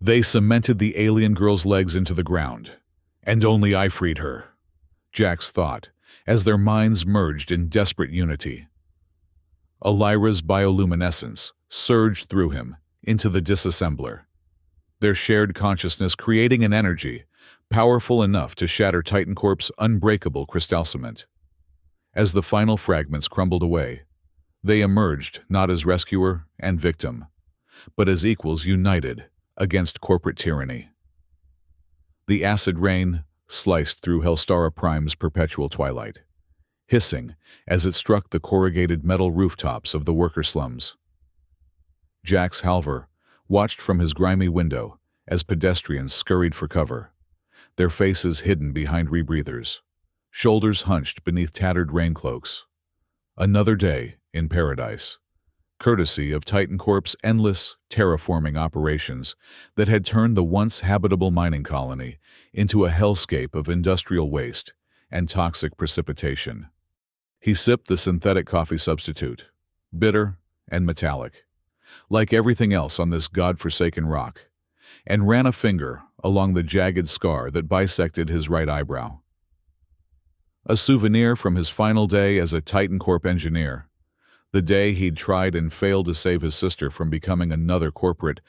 They cemented the alien girl's legs into the ground. And only I freed her, Jax thought, as their minds merged in desperate unity. Elira's bioluminescence surged through him into the disassembler, their shared consciousness creating an energy powerful enough to shatter Titan Corp's unbreakable crystal cement. As the final fragments crumbled away, they emerged not as rescuer and victim, but as equals united against corporate tyranny. The acid rain sliced through Hellstar Prime's perpetual twilight, hissing as it struck the corrugated metal rooftops of the worker slums. Jax Halver watched from his grimy window as pedestrians scurried for cover, their faces hidden behind rebreathers, shoulders hunched beneath tattered raincloaks. Another day in paradise, courtesy of Titan Corp's endless terraforming operations that had turned the once habitable mining colony into a hellscape of industrial waste and toxic precipitation. He sipped the synthetic coffee substitute, bitter and metallic, like everything else on this god-forsaken rock, and ran a finger along the jagged scar that bisected his right eyebrow. A souvenir from his final day as a Titan Corp engineer, the day he'd tried and failed to save his sister from becoming another corporate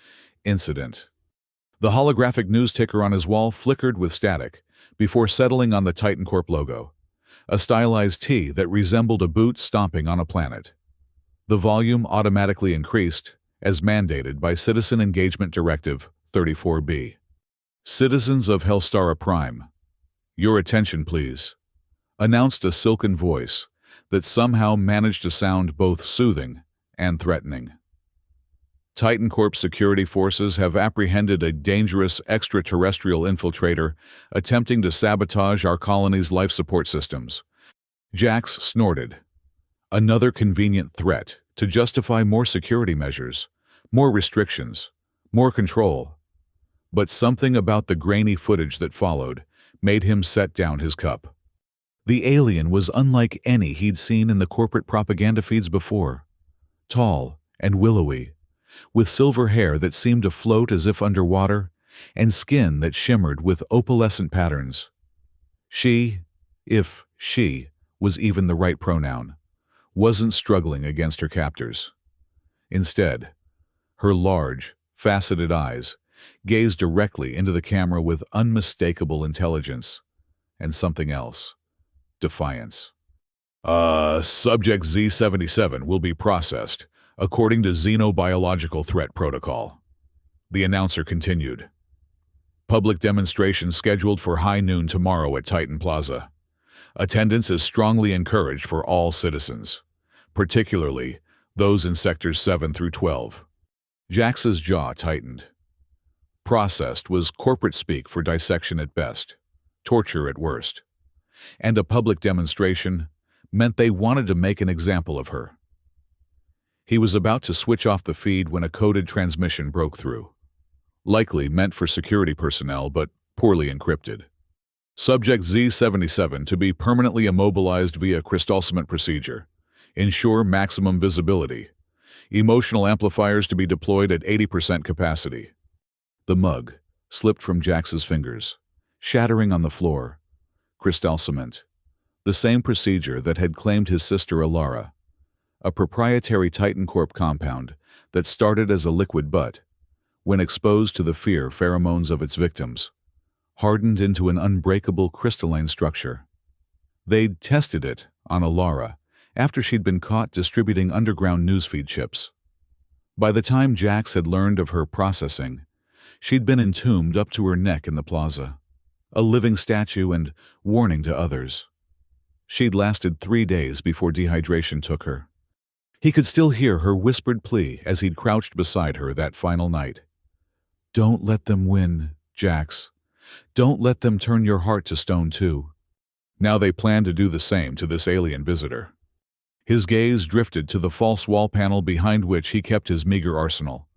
incident. The holographic news ticker on his wall flickered with static before settling on the Titan Corp logo, a stylized T that resembled a boot stomping on a planet. The volume automatically increased, as mandated by Citizen Engagement Directive 34B. Citizens of Hellstar Prime, your attention please, announced a silken voice that somehow managed to sound both soothing and threatening. Titan Corp security forces have apprehended a dangerous extraterrestrial infiltrator attempting to sabotage our colony's life support systems. Jax snorted. Another convenient threat to justify more security measures, more restrictions, more control. But something about the grainy footage that followed made him set down his cup. The alien was unlike any he'd seen in the corporate propaganda feeds before. Tall and willowy, with silver hair that seemed to float as if underwater, and skin that shimmered with opalescent patterns. She, if she was even the right pronoun, wasn't struggling against her captors. Instead, her large, faceted eyes gazed directly into the camera with unmistakable intelligence and something else. Defiance. Subject Z-77 will be processed according to Xenobiological Threat Protocol. The announcer continued. Public demonstration scheduled for high noon tomorrow at Titan Plaza. Attendance is strongly encouraged for all citizens, particularly those in sectors 7 through 12. Jax's jaw tightened. Processed was corporate speak for dissection at best, torture at worst. And a public demonstration meant they wanted to make an example of her. He was about to switch off the feed when a coded transmission broke through. Likely meant for security personnel, but poorly encrypted. Subject Z-77 to be permanently immobilized via crystal cement procedure. Ensure maximum visibility. Emotional amplifiers to be deployed at 80% capacity. The mug slipped from Jax's fingers, shattering on the floor. Crystal cement, the same procedure that had claimed his sister Elira, a proprietary Titan Corp compound that started as a liquid but, when exposed to the fear pheromones of its victims, hardened into an unbreakable crystalline structure. They'd tested it on Elira after she'd been caught distributing underground newsfeed chips. By the time Jax had learned of her processing, she'd been entombed up to her neck in the plaza, a living statue and warning to others. She'd lasted 3 days before dehydration took her. He could still hear her whispered plea as he'd crouched beside her that final night. Don't let them win, Jax. Don't let them turn your heart to stone too. Now they planned to do the same to this alien visitor. His gaze drifted to the false wall panel behind which he kept his meager arsenal.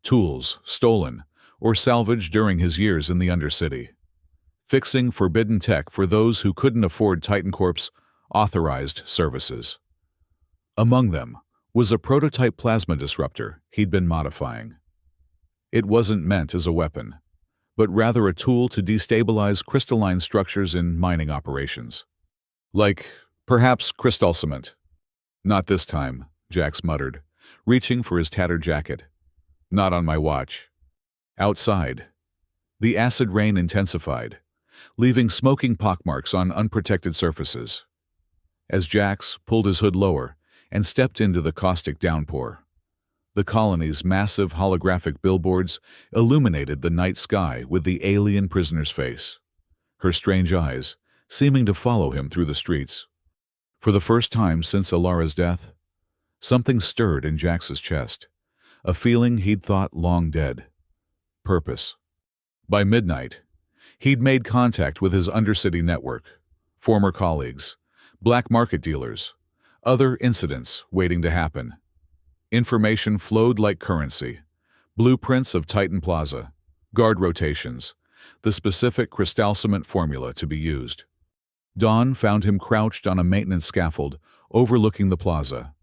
Tools stolen or salvaged during his years in the Undercity. Fixing forbidden tech for those who couldn't afford Titan Corp's authorized services. Among them was a prototype plasma disruptor he'd been modifying. It wasn't meant as a weapon, but rather a tool to destabilize crystalline structures in mining operations. Like, perhaps crystal cement. Not this time, Jax muttered, reaching for his tattered jacket. Not on my watch. Outside, the acid rain intensified, leaving smoking pockmarks on unprotected surfaces. As Jax pulled his hood lower and stepped into the caustic downpour, the colony's massive holographic billboards illuminated the night sky with the alien prisoner's face, her strange eyes seeming to follow him through the streets. For the first time since Alara's death, something stirred in Jax's chest, a feeling he'd thought long dead. Purpose. By midnight, he'd made contact with his undercity network, former colleagues, black market dealers, other incidents waiting to happen. Information flowed like currency. Blueprints of Titan Plaza, guard rotations, the specific crystal cement formula to be used. Dawn found him crouched on a maintenance scaffold overlooking the plaza,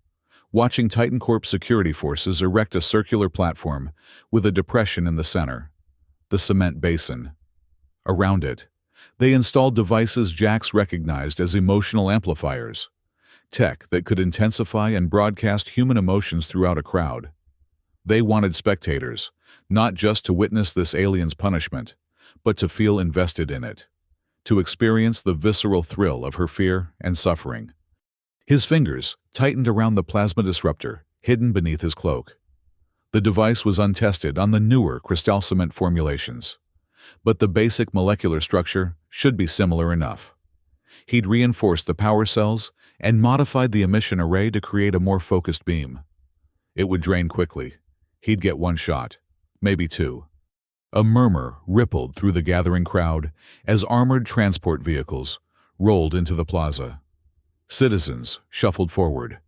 watching Titan Corp security forces erect a circular platform with a depression in the center, the cement basin. Around it, they installed devices Jax recognized as emotional amplifiers, tech that could intensify and broadcast human emotions throughout a crowd. They wanted spectators, not just to witness this alien's punishment, but to feel invested in it, to experience the visceral thrill of her fear and suffering. His fingers tightened around the plasma disruptor, hidden beneath his cloak. The device was untested on the newer crystal cement formulations, but the basic molecular structure should be similar enough. He'd reinforced the power cells and modified the emission array to create a more focused beam. It would drain quickly. He'd get one shot, maybe two. A murmur rippled through the gathering crowd as armored transport vehicles rolled into the plaza. Citizens shuffled forward,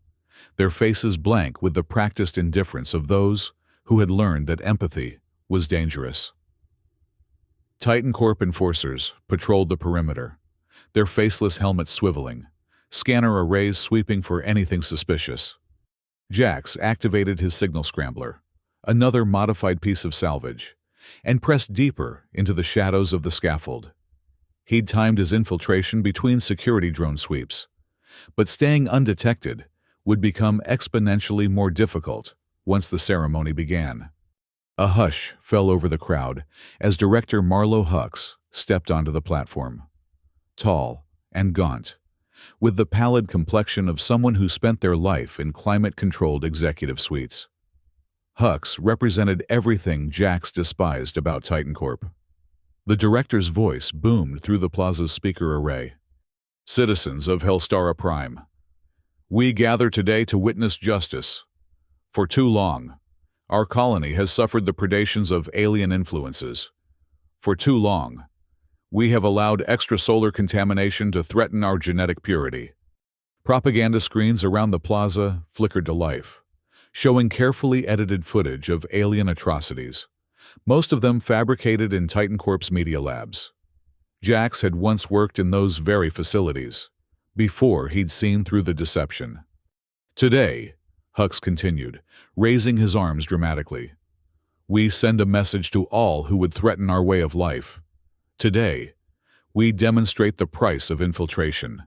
their faces blank with the practiced indifference of those who had learned that empathy was dangerous. Titan Corp enforcers patrolled the perimeter, their faceless helmets swiveling, scanner arrays sweeping for anything suspicious. Jax activated his signal scrambler, another modified piece of salvage, and pressed deeper into the shadows of the scaffold. He'd timed his infiltration between security drone sweeps, but staying undetected would become exponentially more difficult once the ceremony began. A hush fell over the crowd as Director Marlo Hux stepped onto the platform. Tall and gaunt, with the pallid complexion of someone who spent their life in climate-controlled executive suites. Hux represented everything Jax despised about Titan Corp. The director's voice boomed through the plaza's speaker array. Citizens of Hellstara Prime, we gather today to witness justice. For too long, our colony has suffered the predations of alien influences. For too long, we have allowed extrasolar contamination to threaten our genetic purity. Propaganda screens around the plaza flickered to life, showing carefully edited footage of alien atrocities, most of them fabricated in Titan Corp's media labs. Jax had once worked in those very facilities, before he'd seen through the deception. Today, Hux continued, raising his arms dramatically, we send a message to all who would threaten our way of life. Today, we demonstrate the price of infiltration.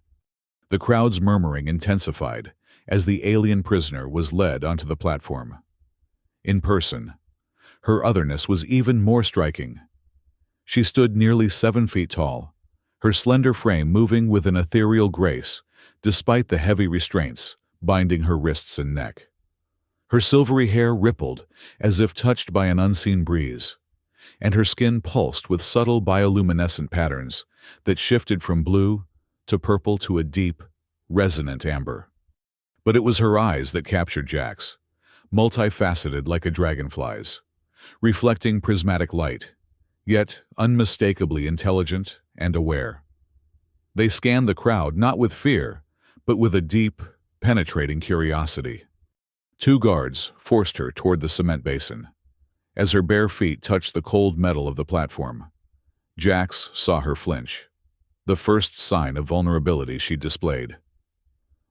The crowd's murmuring intensified as the alien prisoner was led onto the platform. In person, her otherness was even more striking. She stood nearly 7 feet tall, her slender frame moving with an ethereal grace, despite the heavy restraints binding her wrists and neck. Her silvery hair rippled as if touched by an unseen breeze, and her skin pulsed with subtle bioluminescent patterns that shifted from blue to purple to a deep, resonant amber. But it was her eyes that captured Jax, multifaceted like a dragonfly's, reflecting prismatic light, yet unmistakably intelligent and aware. They scanned the crowd not with fear, but with a deep, penetrating curiosity. 2 guards forced her toward the cement basin. As her bare feet touched the cold metal of the platform, Jax saw her flinch, the first sign of vulnerability she'd displayed.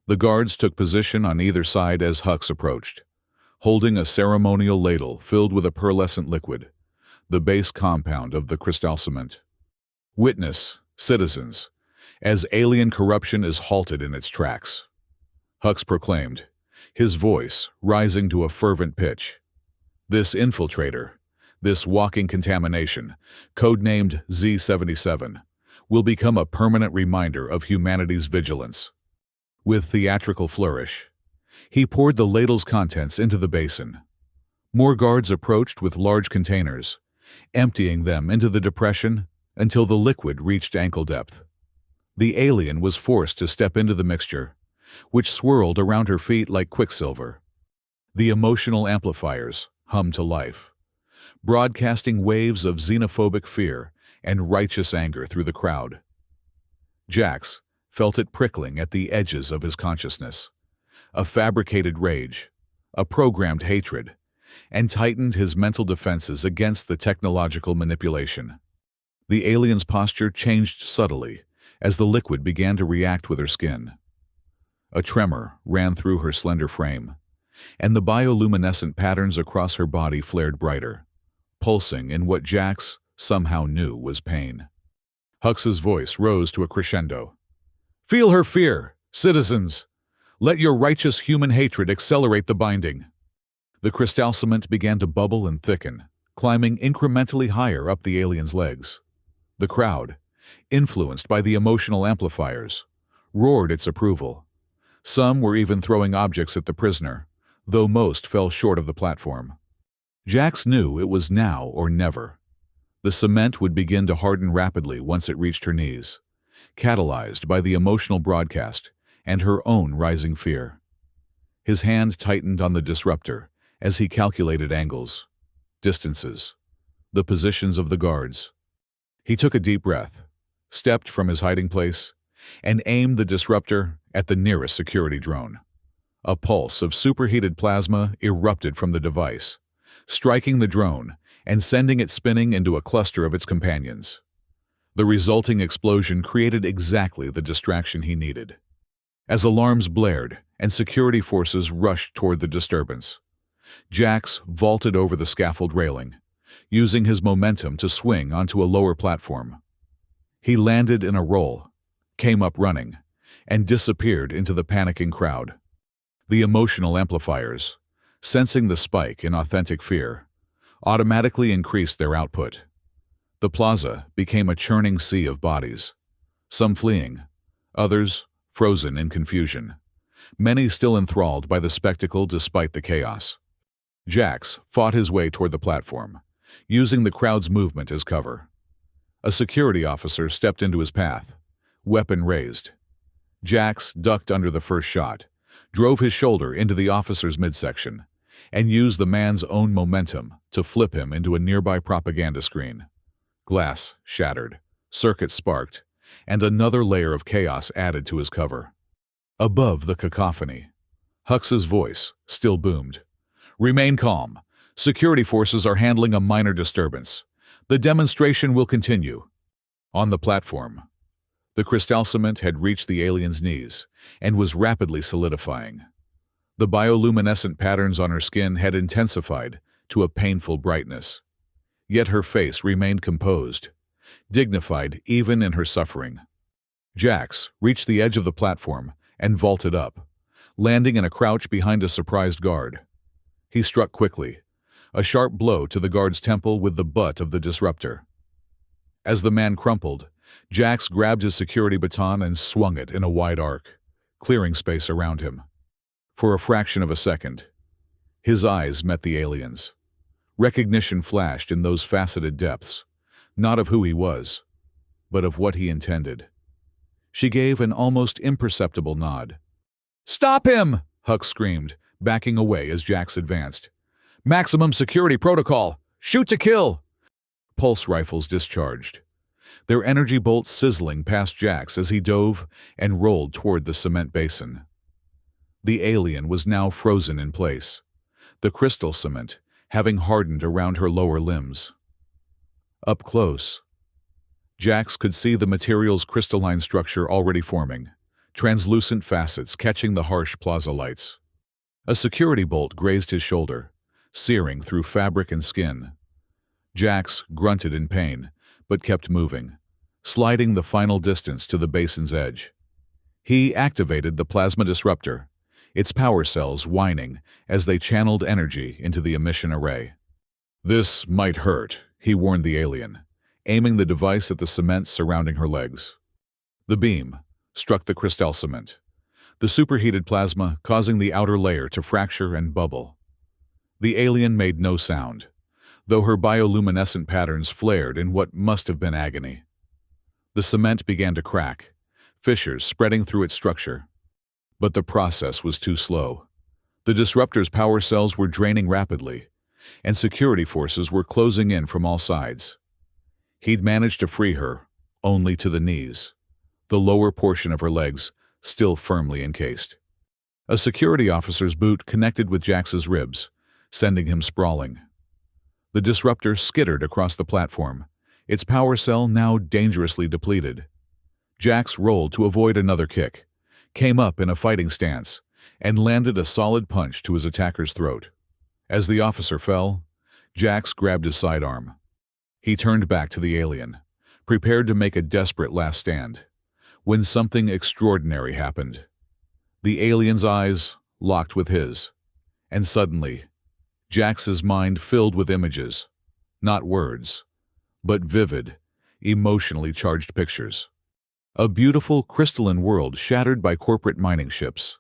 The guards took position on either side as Hux approached, holding a ceremonial ladle filled with a pearlescent liquid, the base compound of the crystal cement. Witness, citizens, as alien corruption is halted in its tracks. Hux proclaimed, his voice rising to a fervent pitch. This infiltrator, this walking contamination, codenamed Z-77, will become a permanent reminder of humanity's vigilance. With theatrical flourish, he poured the ladle's contents into the basin. More guards approached with large containers, emptying them into the depression until the liquid reached ankle depth. The alien was forced to step into the mixture, which swirled around her feet like quicksilver. The emotional amplifiers hummed to life, broadcasting waves of xenophobic fear and righteous anger through the crowd. Jax felt it prickling at the edges of his consciousness, a fabricated rage, a programmed hatred, and tightened his mental defenses against the technological manipulation. The alien's posture changed subtly as the liquid began to react with her skin. A tremor ran through her slender frame, and the bioluminescent patterns across her body flared brighter, pulsing in what Jax somehow knew was pain. Hux's voice rose to a crescendo. Feel her fear, citizens! Let your righteous human hatred accelerate the binding. The crystal cement began to bubble and thicken, climbing incrementally higher up the alien's legs. The crowd, influenced by the emotional amplifiers, roared its approval. Some were even throwing objects at the prisoner, though most fell short of the platform. Jax knew it was now or never. The cement would begin to harden rapidly once it reached her knees, catalyzed by the emotional broadcast and her own rising fear. His hand tightened on the disruptor as he calculated angles, distances, the positions of the guards. He took a deep breath, stepped from his hiding place, and aimed the disruptor at the nearest security drone. A pulse of superheated plasma erupted from the device, striking the drone and sending it spinning into a cluster of its companions. The resulting explosion created exactly the distraction he needed. As alarms blared and security forces rushed toward the disturbance, Jax vaulted over the scaffold railing, using his momentum to swing onto a lower platform. He landed in a roll, came up running, and disappeared into the panicking crowd. The emotional amplifiers, sensing the spike in authentic fear, automatically increased their output. The plaza became a churning sea of bodies, some fleeing, others frozen in confusion, many still enthralled by the spectacle despite the chaos. Jax fought his way toward the platform, using the crowd's movement as cover. A security officer stepped into his path, weapon raised. Jax ducked under the first shot, drove his shoulder into the officer's midsection, and used the man's own momentum to flip him into a nearby propaganda screen. Glass shattered, circuits sparked, and another layer of chaos added to his cover. Above the cacophony, Hux's voice still boomed. Remain calm. Security forces are handling a minor disturbance. The demonstration will continue. On the platform, the crystal cement had reached the alien's knees and was rapidly solidifying. The bioluminescent patterns on her skin had intensified to a painful brightness. Yet her face remained composed, dignified even in her suffering. Jax reached the edge of the platform and vaulted up, landing in a crouch behind a surprised guard. He struck quickly, a sharp blow to the guard's temple with the butt of the disruptor. As the man crumpled, Jax grabbed his security baton and swung it in a wide arc, clearing space around him. For a fraction of a second, his eyes met the alien's. Recognition flashed in those faceted depths, not of who he was, but of what he intended. She gave an almost imperceptible nod. "Stop him!" Hux screamed, backing away as Jax advanced. "Maximum security protocol! Shoot to kill!" Pulse rifles discharged, their energy bolts sizzling past Jax as he dove and rolled toward the cement basin. The alien was now frozen in place, the crystal cement having hardened around her lower limbs. Up close, Jax could see the material's crystalline structure already forming, translucent facets catching the harsh plaza lights. A security bolt grazed his shoulder, searing through fabric and skin. Jax grunted in pain, but kept moving, sliding the final distance to the basin's edge. He activated the plasma disruptor, its power cells whining as they channeled energy into the emission array. "This might hurt," he warned the alien, aiming the device at the cement surrounding her legs. The beam struck the crystal cement, the superheated plasma causing the outer layer to fracture and bubble. The alien made no sound, though her bioluminescent patterns flared in what must have been agony. The cement began to crack, fissures spreading through its structure. But the process was too slow. The disruptor's power cells were draining rapidly, and security forces were closing in from all sides. He'd managed to free her, only to the knees, the lower portion of her legs still firmly encased. A security officer's boot connected with Jax's ribs, sending him sprawling. The disruptor skittered across the platform, its power cell now dangerously depleted. Jax rolled to avoid another kick, came up in a fighting stance, and landed a solid punch to his attacker's throat. As the officer fell, Jax grabbed his sidearm. He turned back to the alien, prepared to make a desperate last stand, when something extraordinary happened. The alien's eyes locked with his, and suddenly, Jax's mind filled with images, not words, but vivid, emotionally charged pictures. A beautiful crystalline world shattered by corporate mining ships,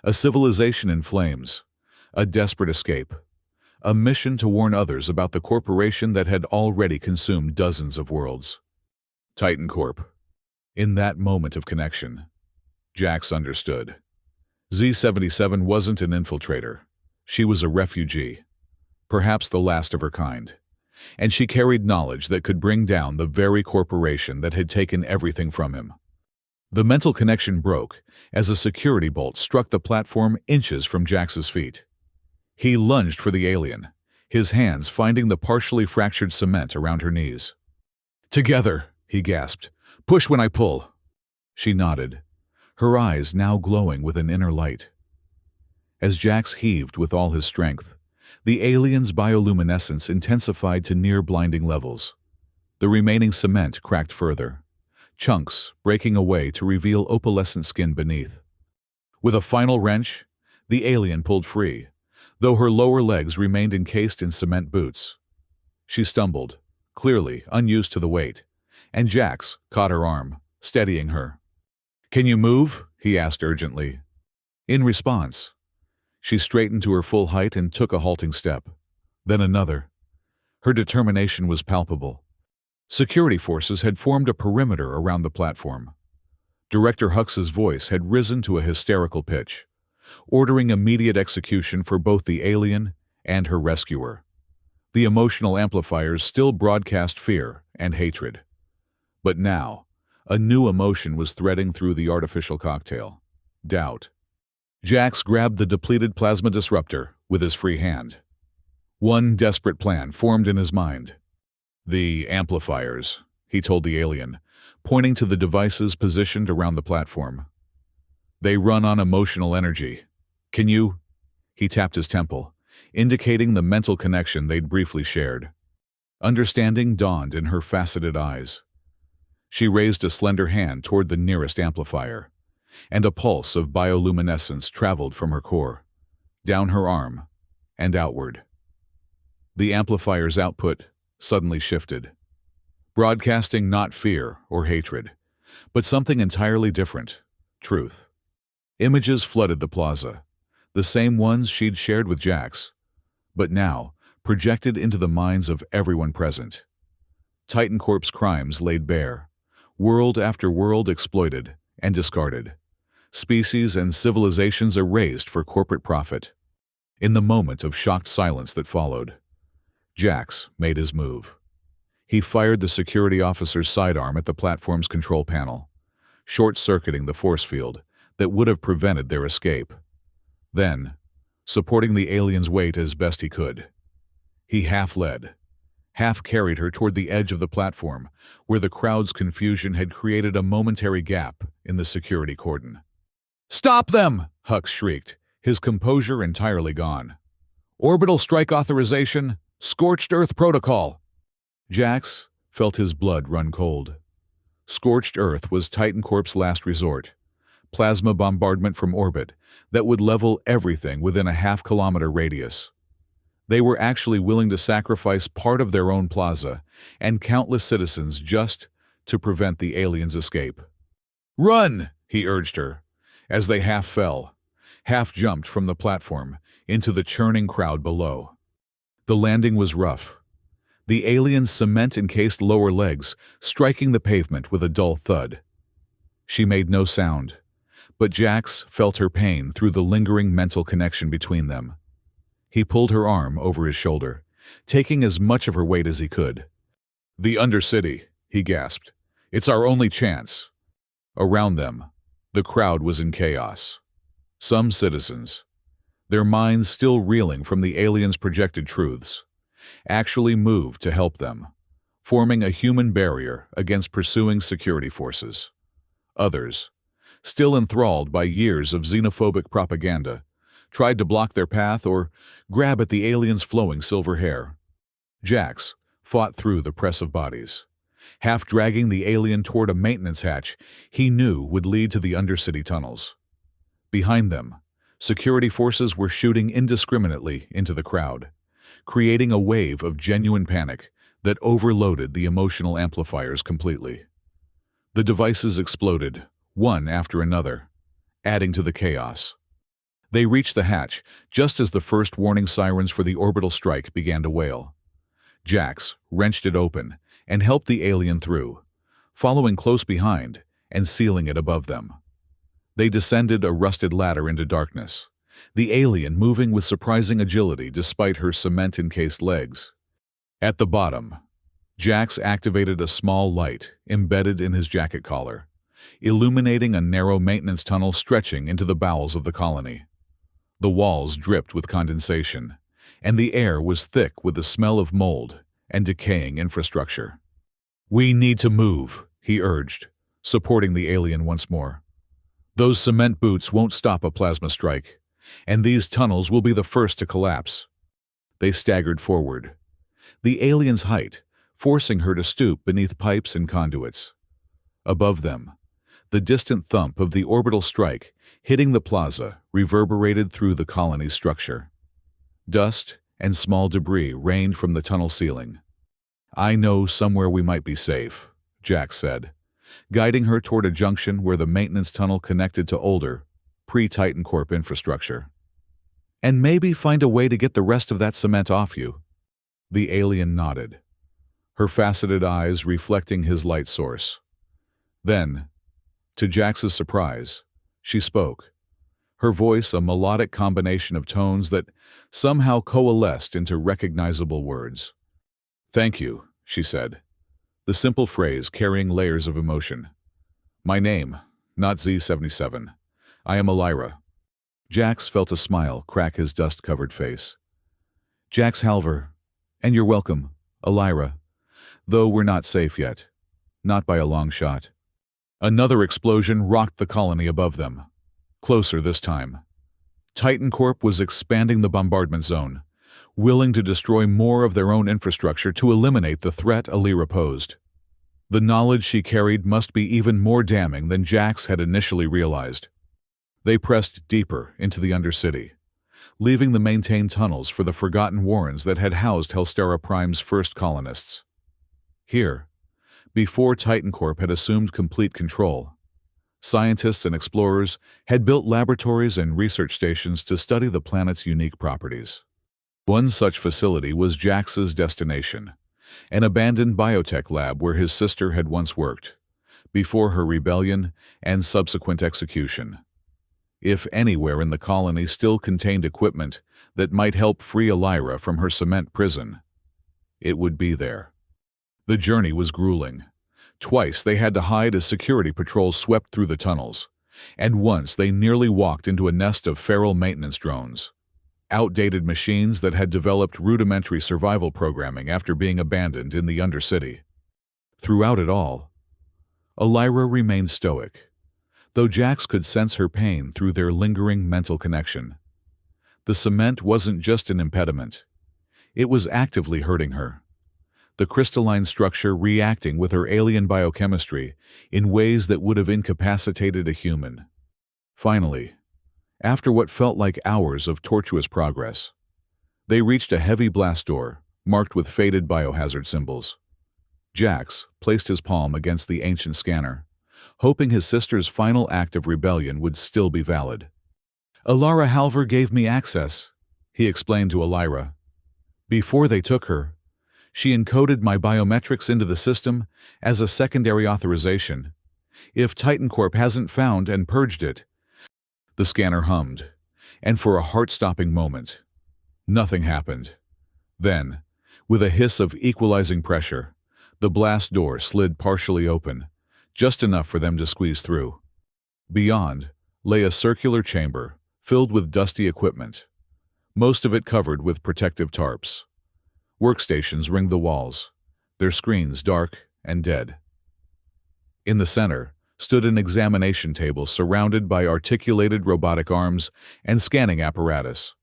a civilization in flames, a desperate escape, a mission to warn others about the corporation that had already consumed dozens of worlds. Titan Corp. In that moment of connection, Jax understood. Z-77 wasn't an infiltrator. She was a refugee, perhaps the last of her kind, and she carried knowledge that could bring down the very corporation that had taken everything from him. The mental connection broke as a security bolt struck the platform inches from Jax's feet. He lunged for the alien, his hands finding the partially fractured cement around her knees. "Together," he gasped. "Push when I pull." She nodded, her eyes now glowing with an inner light. As Jax heaved with all his strength, the alien's bioluminescence intensified to near-blinding levels. The remaining cement cracked further, chunks breaking away to reveal opalescent skin beneath. With a final wrench, the alien pulled free, though her lower legs remained encased in cement boots. She stumbled, clearly unused to the weight, and Jax caught her arm, steadying her. "Can you move?" he asked urgently. In response, she straightened to her full height and took a halting step, then another. Her determination was palpable. Security forces had formed a perimeter around the platform. Director Hux's voice had risen to a hysterical pitch, ordering immediate execution for both the alien and her rescuer. The emotional amplifiers still broadcast fear and hatred. But now, a new emotion was threading through the artificial cocktail: doubt. Jax grabbed the depleted plasma disruptor with his free hand. One desperate plan formed in his mind. "The amplifiers," he told the alien, pointing to the devices positioned around the platform. "They run on emotional energy. Can you—" He tapped his temple, indicating the mental connection they'd briefly shared. Understanding dawned in her faceted eyes. She raised a slender hand toward the nearest amplifier, and a pulse of bioluminescence traveled from her core, down her arm, and outward. The amplifier's output suddenly shifted, broadcasting not fear or hatred, but something entirely different: truth. Images flooded the plaza, the same ones she'd shared with Jax, but now projected into the minds of everyone present. Titan Corp's crimes laid bare, world after world exploited and discarded, species and civilizations erased for corporate profit. In the moment of shocked silence that followed, Jax made his move. He fired the security officer's sidearm at the platform's control panel, short-circuiting the force field that would have prevented their escape. Then, supporting the alien's weight as best he could, he half-led, half-carried her toward the edge of the platform, where the crowd's confusion had created a momentary gap in the security cordon. "Stop them!" Hux shrieked, his composure entirely gone. "Orbital strike authorization, scorched earth protocol." Jax felt his blood run cold. Scorched Earth was Titan Corp's last resort. Plasma bombardment from orbit that would level everything within a half-kilometer radius. They were actually willing to sacrifice part of their own plaza and countless citizens just to prevent the aliens' escape. "Run!" he urged her, as they half fell, half jumped from the platform into the churning crowd below. The landing was rough. The aliens' cement-encased lower legs striking the pavement with a dull thud. She made no sound, but Jax felt her pain through the lingering mental connection between them. He pulled her arm over his shoulder, taking as much of her weight as he could. "The Undercity," he gasped. "It's our only chance." Around them, the crowd was in chaos. Some citizens, their minds still reeling from the aliens' projected truths, actually moved to help them, forming a human barrier against pursuing security forces. Others, still enthralled by years of xenophobic propaganda, tried to block their path or grab at the aliens' flowing silver hair. Jax fought through the press of bodies, half dragging the alien toward a maintenance hatch he knew would lead to the Undercity tunnels. Behind them, security forces were shooting indiscriminately into the crowd, creating a wave of genuine panic that overloaded the emotional amplifiers completely. The devices exploded, one after another, adding to the chaos. They reached the hatch just as the first warning sirens for the orbital strike began to wail. Jax wrenched it open and helped the alien through, following close behind and sealing it above them. They descended a rusted ladder into darkness, the alien moving with surprising agility despite her cement-encased legs. At the bottom, Jax activated a small light embedded in his jacket collar, illuminating a narrow maintenance tunnel stretching into the bowels of the colony. The walls dripped with condensation, and the air was thick with the smell of mold and decaying infrastructure. "We need to move," he urged, supporting the alien once more. "Those cement boots won't stop a plasma strike, and these tunnels will be the first to collapse." They staggered forward, the alien's height forcing her to stoop beneath pipes and conduits. Above them, the distant thump of the orbital strike hitting the plaza reverberated through the colony's structure. Dust and small debris rained from the tunnel ceiling. "I know somewhere we might be safe," Jax said, guiding her toward a junction where the maintenance tunnel connected to older, pre-Titan Corp infrastructure. "And maybe find a way to get the rest of that cement off you." The alien nodded, her faceted eyes reflecting his light source. Then, to Jax's surprise, she spoke, her voice a melodic combination of tones that somehow coalesced into recognizable words. "Thank you," she said, the simple phrase carrying layers of emotion. "My name, not Z77. I am Elira." Jax felt a smile crack his dust-covered face. "Jax Halver, and you're welcome, Elira, though we're not safe yet. Not by a long shot." Another explosion rocked the colony above them. Closer this time. Titan Corp was expanding the bombardment zone, willing to destroy more of their own infrastructure to eliminate the threat Elira posed. The knowledge she carried must be even more damning than Jax had initially realized. They pressed deeper into the Undercity, leaving the maintained tunnels for the forgotten warrens that had housed Helstera Prime's first colonists. Here, before Titan Corp had assumed complete control, scientists and explorers had built laboratories and research stations to study the planet's unique properties. One such facility was Jax's destination, an abandoned biotech lab where his sister had once worked, before her rebellion and subsequent execution. If anywhere in the colony still contained equipment that might help free Elira from her cement prison, it would be there. The journey was grueling. Twice they had to hide as security patrols swept through the tunnels, and once they nearly walked into a nest of feral maintenance drones, outdated machines that had developed rudimentary survival programming after being abandoned in the Undercity. Throughout it all, Elira remained stoic, though Jax could sense her pain through their lingering mental connection. The cement wasn't just an impediment. It was actively hurting her. the crystalline structure reacting with her alien biochemistry in ways that would have incapacitated a human. Finally, after what felt like hours of tortuous progress, they reached a heavy blast door marked with faded biohazard symbols. Jax placed his palm against the ancient scanner, hoping his sister's final act of rebellion would still be valid. "Alara Halver gave me access," he explained to Elira. "Before they took her, she encoded my biometrics into the system as a secondary authorization. If Titan Corp hasn't found and purged it..." The scanner hummed, and for a heart-stopping moment, nothing happened. Then, with a hiss of equalizing pressure, the blast door slid partially open, just enough for them to squeeze through. Beyond lay a circular chamber filled with dusty equipment, most of it covered with protective tarps. Workstations ringed the walls, their screens dark and dead. In the center stood an examination table surrounded by articulated robotic arms and scanning apparatus.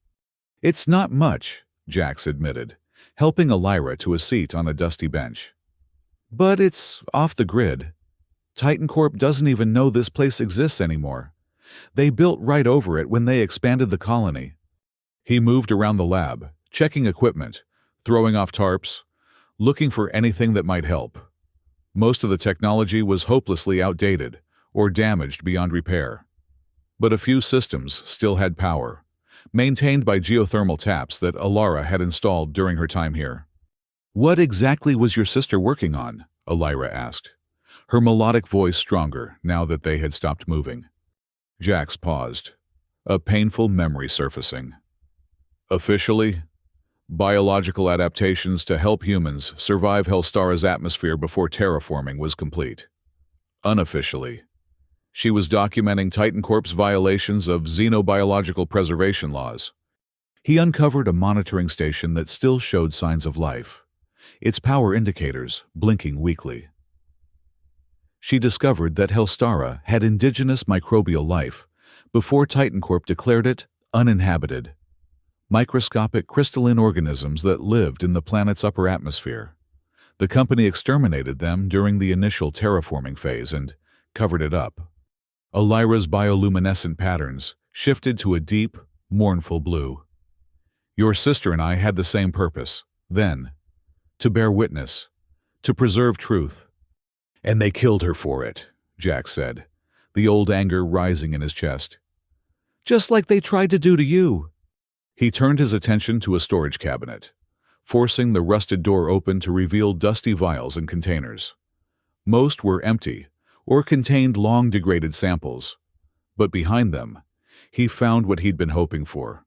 "It's not much," Jax admitted, helping Elira to a seat on a dusty bench. "But it's off the grid. Titan Corp doesn't even know this place exists anymore. They built right over it when they expanded the colony." He moved around the lab, checking equipment, throwing off tarps, looking for anything that might help. Most of the technology was hopelessly outdated or damaged beyond repair. But a few systems still had power, maintained by geothermal taps that Alara had installed during her time here. "What exactly was your sister working on?" Elira asked, her melodic voice stronger now that they had stopped moving. Jax paused, a painful memory surfacing. "Officially, biological adaptations to help humans survive Hellstara's atmosphere before terraforming was complete. Unofficially, she was documenting Titan Corp's violations of xenobiological preservation laws." He uncovered a monitoring station that still showed signs of life, its power indicators blinking weakly. She discovered that Hellstara had indigenous microbial life before Titan Corp declared it uninhabited. Microscopic crystalline organisms that lived in the planet's upper atmosphere. The company exterminated them during the initial terraforming phase and covered it up. Elira's bioluminescent patterns shifted to a deep, mournful blue. "Your sister and I had the same purpose, then. To bear witness. To preserve truth. And they killed her for it," Jax said, the old anger rising in his chest. "Just like they tried to do to you." He turned his attention to a storage cabinet, forcing the rusted door open to reveal dusty vials and containers. Most were empty or contained long-degraded samples, but behind them, he found what he'd been hoping for: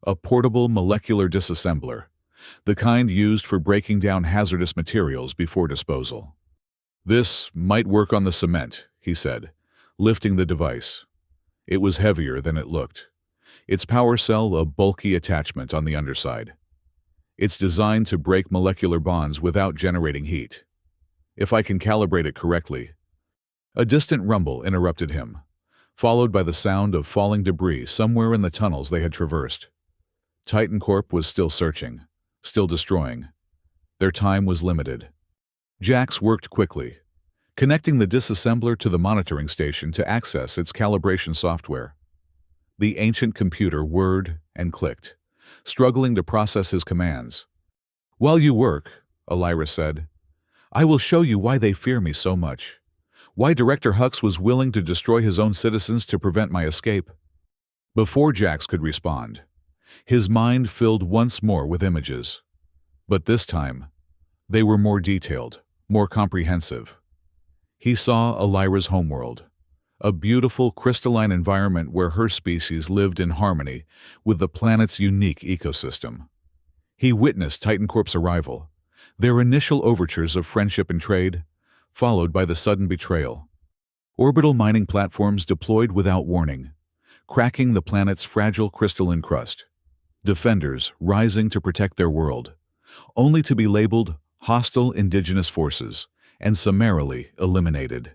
a portable molecular disassembler, the kind used for breaking down hazardous materials before disposal. "This might work on the cement," he said, lifting the device. It was heavier than it looked, its power cell a bulky attachment on the underside. "It's designed to break molecular bonds without generating heat. If I can calibrate it correctly." A distant rumble interrupted him, followed by the sound of falling debris somewhere in the tunnels they had traversed. Titan Corp was still searching, still destroying. Their time was limited. Jax worked quickly, connecting the disassembler to the monitoring station to access its calibration software. The ancient computer whirred and clicked, struggling to process his commands. "While you work," Elira said, "I will show you why they fear me so much. Why Director Hux was willing to destroy his own citizens to prevent my escape." Before Jax could respond, his mind filled once more with images. But this time, they were more detailed, more comprehensive. He saw Elira's homeworld, a beautiful crystalline environment where her species lived in harmony with the planet's unique ecosystem. He witnessed Titan Corp's arrival, their initial overtures of friendship and trade, followed by the sudden betrayal. Orbital mining platforms deployed without warning, cracking the planet's fragile crystalline crust. Defenders rising to protect their world, only to be labeled hostile indigenous forces and summarily eliminated.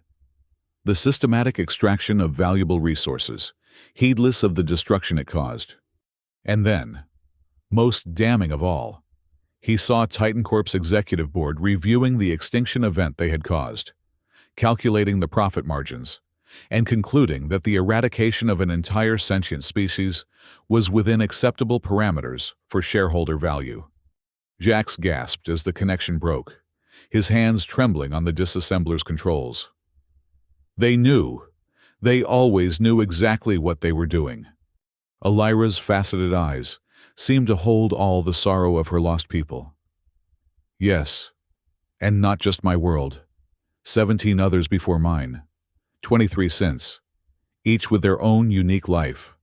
The systematic extraction of valuable resources, heedless of the destruction it caused. And then, most damning of all, He saw Titan Corp's executive board reviewing the extinction event they had caused, calculating the profit margins, and concluding that the eradication of an entire sentient species was within acceptable parameters for shareholder value. Jax gasped as the connection broke, his hands trembling on the disassembler's controls. They knew. They always knew exactly what they were doing. Elira's faceted eyes seemed to hold all the sorrow of her lost people. Yes, and not just my world. 17 others before mine. 23 since, each with their own unique life,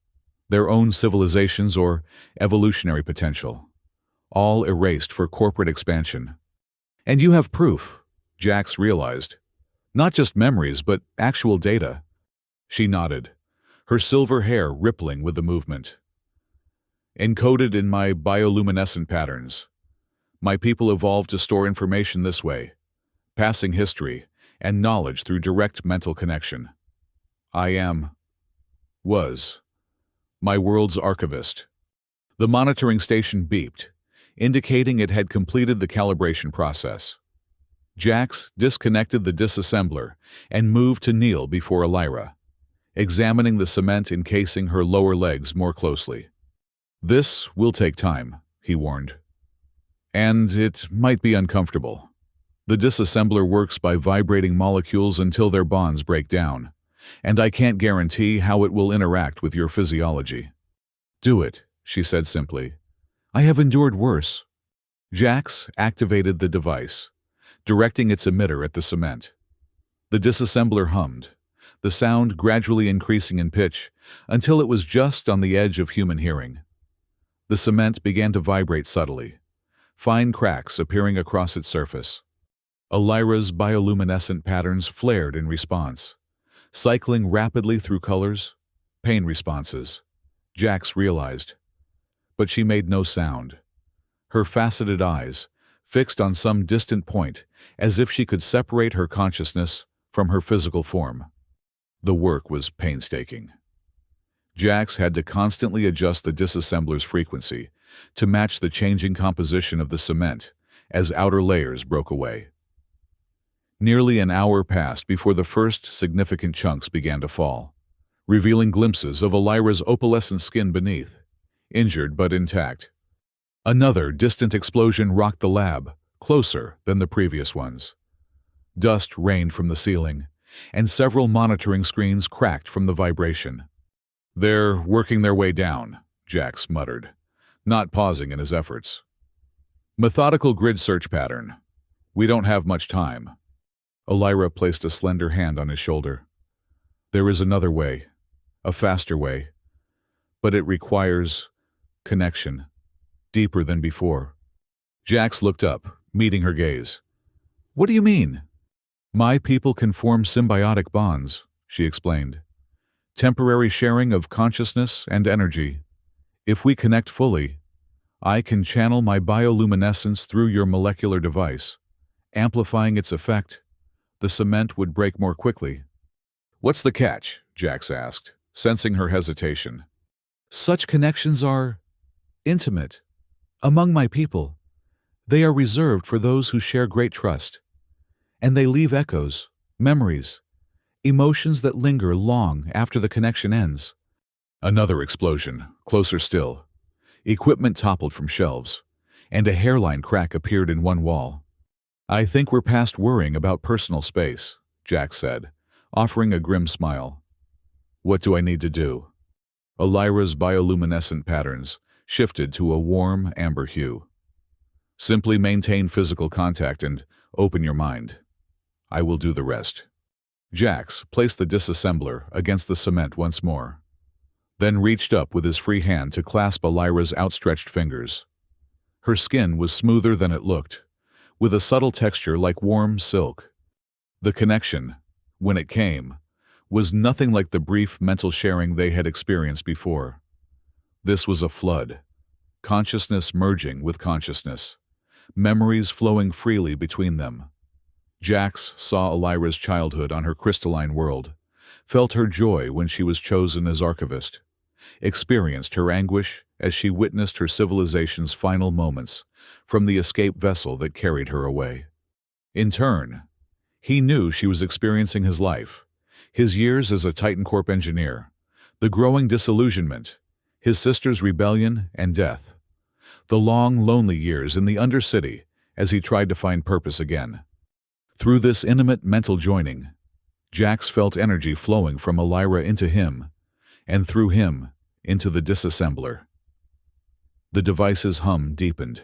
their own civilizations or evolutionary potential, all erased for corporate expansion. And you have proof, Jax realized. Not just memories, but actual data. She nodded, her silver hair rippling with the movement. Encoded in my bioluminescent patterns. My people evolved to store information this way, passing history and knowledge through direct mental connection. I was my world's archivist. The monitoring station beeped, indicating it had completed the calibration process. Jax disconnected the disassembler and moved to kneel before Elira, examining the cement encasing her lower legs more closely. This will take time, he warned. And it might be uncomfortable. The disassembler works by vibrating molecules until their bonds break down, and I can't guarantee how it will interact with your physiology. Do it, she said simply. I have endured worse. Jax activated the device, directing its emitter at the cement. The disassembler hummed, the sound gradually increasing in pitch until it was just on the edge of human hearing. The cement began to vibrate subtly, fine cracks appearing across its surface. Elira's bioluminescent patterns flared in response, cycling rapidly through colors, pain responses, Jax realized. But she made no sound. Her faceted eyes, fixed on some distant point, as if she could separate her consciousness from her physical form. The work was painstaking. Jax had to constantly adjust the disassembler's frequency to match the changing composition of the cement as outer layers broke away. Nearly an hour passed before the first significant chunks began to fall, revealing glimpses of Elira's opalescent skin beneath, injured but intact. Another distant explosion rocked the lab, closer than the previous ones. Dust rained from the ceiling, and several monitoring screens cracked from the vibration. They're working their way down, Jax muttered, not pausing in his efforts. Methodical grid search pattern. We don't have much time. Elira placed a slender hand on his shoulder. There is another way, a faster way, but it requires connection, deeper than before. Jax looked up, meeting her gaze. What do you mean? My people can form symbiotic bonds, she explained. Temporary sharing of consciousness and energy. If we connect fully, I can channel my bioluminescence through your molecular device, amplifying its effect. The cement would break more quickly. What's the catch? Jax asked, sensing her hesitation. Such connections are intimate. Among my people, they are reserved for those who share great trust. And they leave echoes, memories, emotions that linger long after the connection ends. Another explosion, closer still. Equipment toppled from shelves, and a hairline crack appeared in one wall. I think we're past worrying about personal space, Jax said, offering a grim smile. What do I need to do? Elira's bioluminescent patterns shifted to a warm amber hue. Simply maintain physical contact and open your mind. I will do the rest. Jax placed the disassembler against the cement once more, then reached up with his free hand to clasp Elira's outstretched fingers. Her skin was smoother than it looked, with a subtle texture like warm silk. The connection, when it came, was nothing like the brief mental sharing they had experienced before. This was a flood, consciousness merging with consciousness, memories flowing freely between them. Jax saw Elira's childhood on her crystalline world, felt her joy when she was chosen as archivist, experienced her anguish as she witnessed her civilization's final moments from the escape vessel that carried her away. In turn, he knew she was experiencing his life, his years as a Titan Corp engineer, the growing disillusionment, his sister's rebellion and death, the long, lonely years in the Undercity as he tried to find purpose again. Through this intimate mental joining, Jax felt energy flowing from Elira into him, and through him into the disassembler. The device's hum deepened,